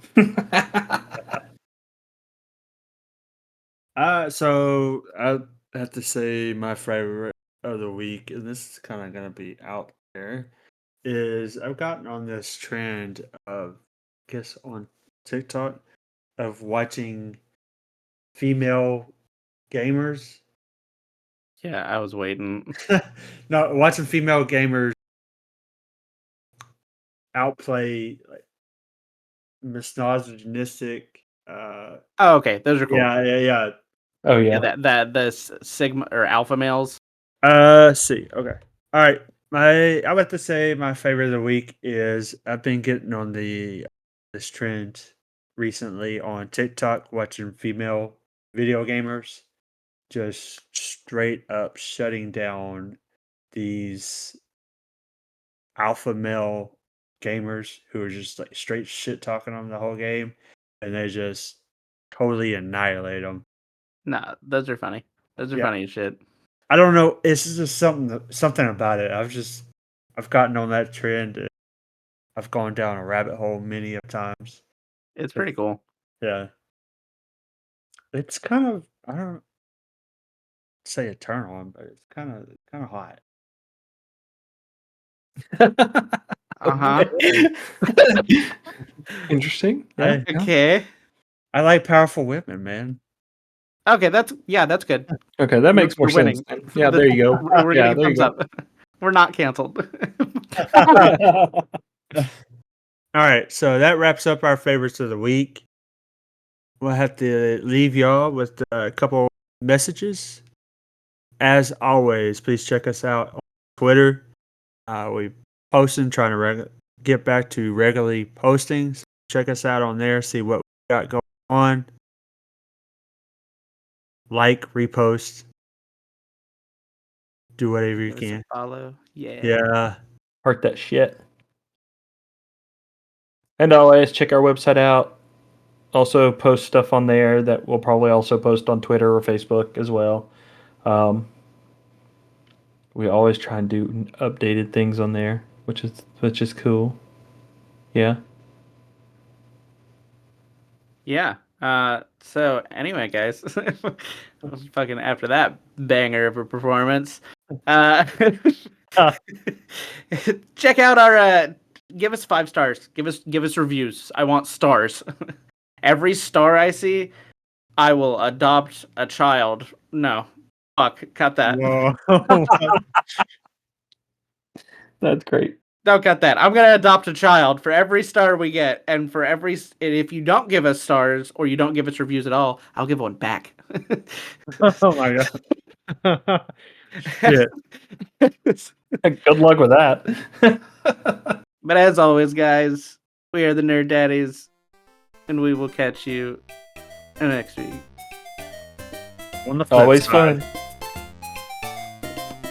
So I have to say my favorite of the week, and this is kind of gonna be out there, is I've gotten on this trend of, I guess, on TikTok of watching female gamers. yeah, I was waiting. No, watching female gamers outplay like misogynistic. Oh, okay, those are cool. Yeah. Oh Yeah, yeah. that the sigma or alpha males. See. Okay. All right. I would to say my favorite of the week is I've been getting on this trend recently on TikTok watching female video gamers just straight up shutting down these alpha male gamers who are just like straight shit talking them the whole game, and they just totally annihilate them. Nah, those are funny. Those are Yeah. funny as shit. I don't know. It's just something about it. I've gotten on that trend. And I've gone down a rabbit hole many of times. It's pretty cool. Yeah, it's kind of I don't say a turn on, but it's kind of hot. Uh-huh. Interesting. Yeah. I Okay. I like powerful women, man. Okay, that's good. Okay, that makes more We're sense. winning. Then. Yeah, there you go. We're Yeah, getting there you thumbs go. up. We're not canceled. All right, so that wraps up our favorites of the week. We'll have to leave y'all with a couple messages. As always, please check us out on Twitter. We posting, trying to get back to regularly posting. So check us out on there, see what we got going on. Like, repost, do whatever you Give us a can. follow. Yeah. Yeah. Heart that shit. And always check our website out. Also post stuff on there that we'll probably also post on Twitter or Facebook as well. We always try and do updated things on there, which is cool. Yeah. Yeah. So anyway, guys, fucking after that banger of a performance, uh, check out our give us 5 stars. Give us reviews. I want stars. Every star I see, I will adopt a child. No. Fuck, cut that. Whoa. That's great. Don't cut that. I'm gonna adopt a child for every star we get, and for every and if you don't give us stars or you don't give us reviews at all, I'll give one back. Oh my god. Shit. Good luck with that. But as always, guys, we are the Nerd Daddies, and we will catch you next week. On the flip Always side. fun.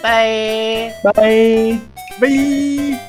Bye. Bye. Bye.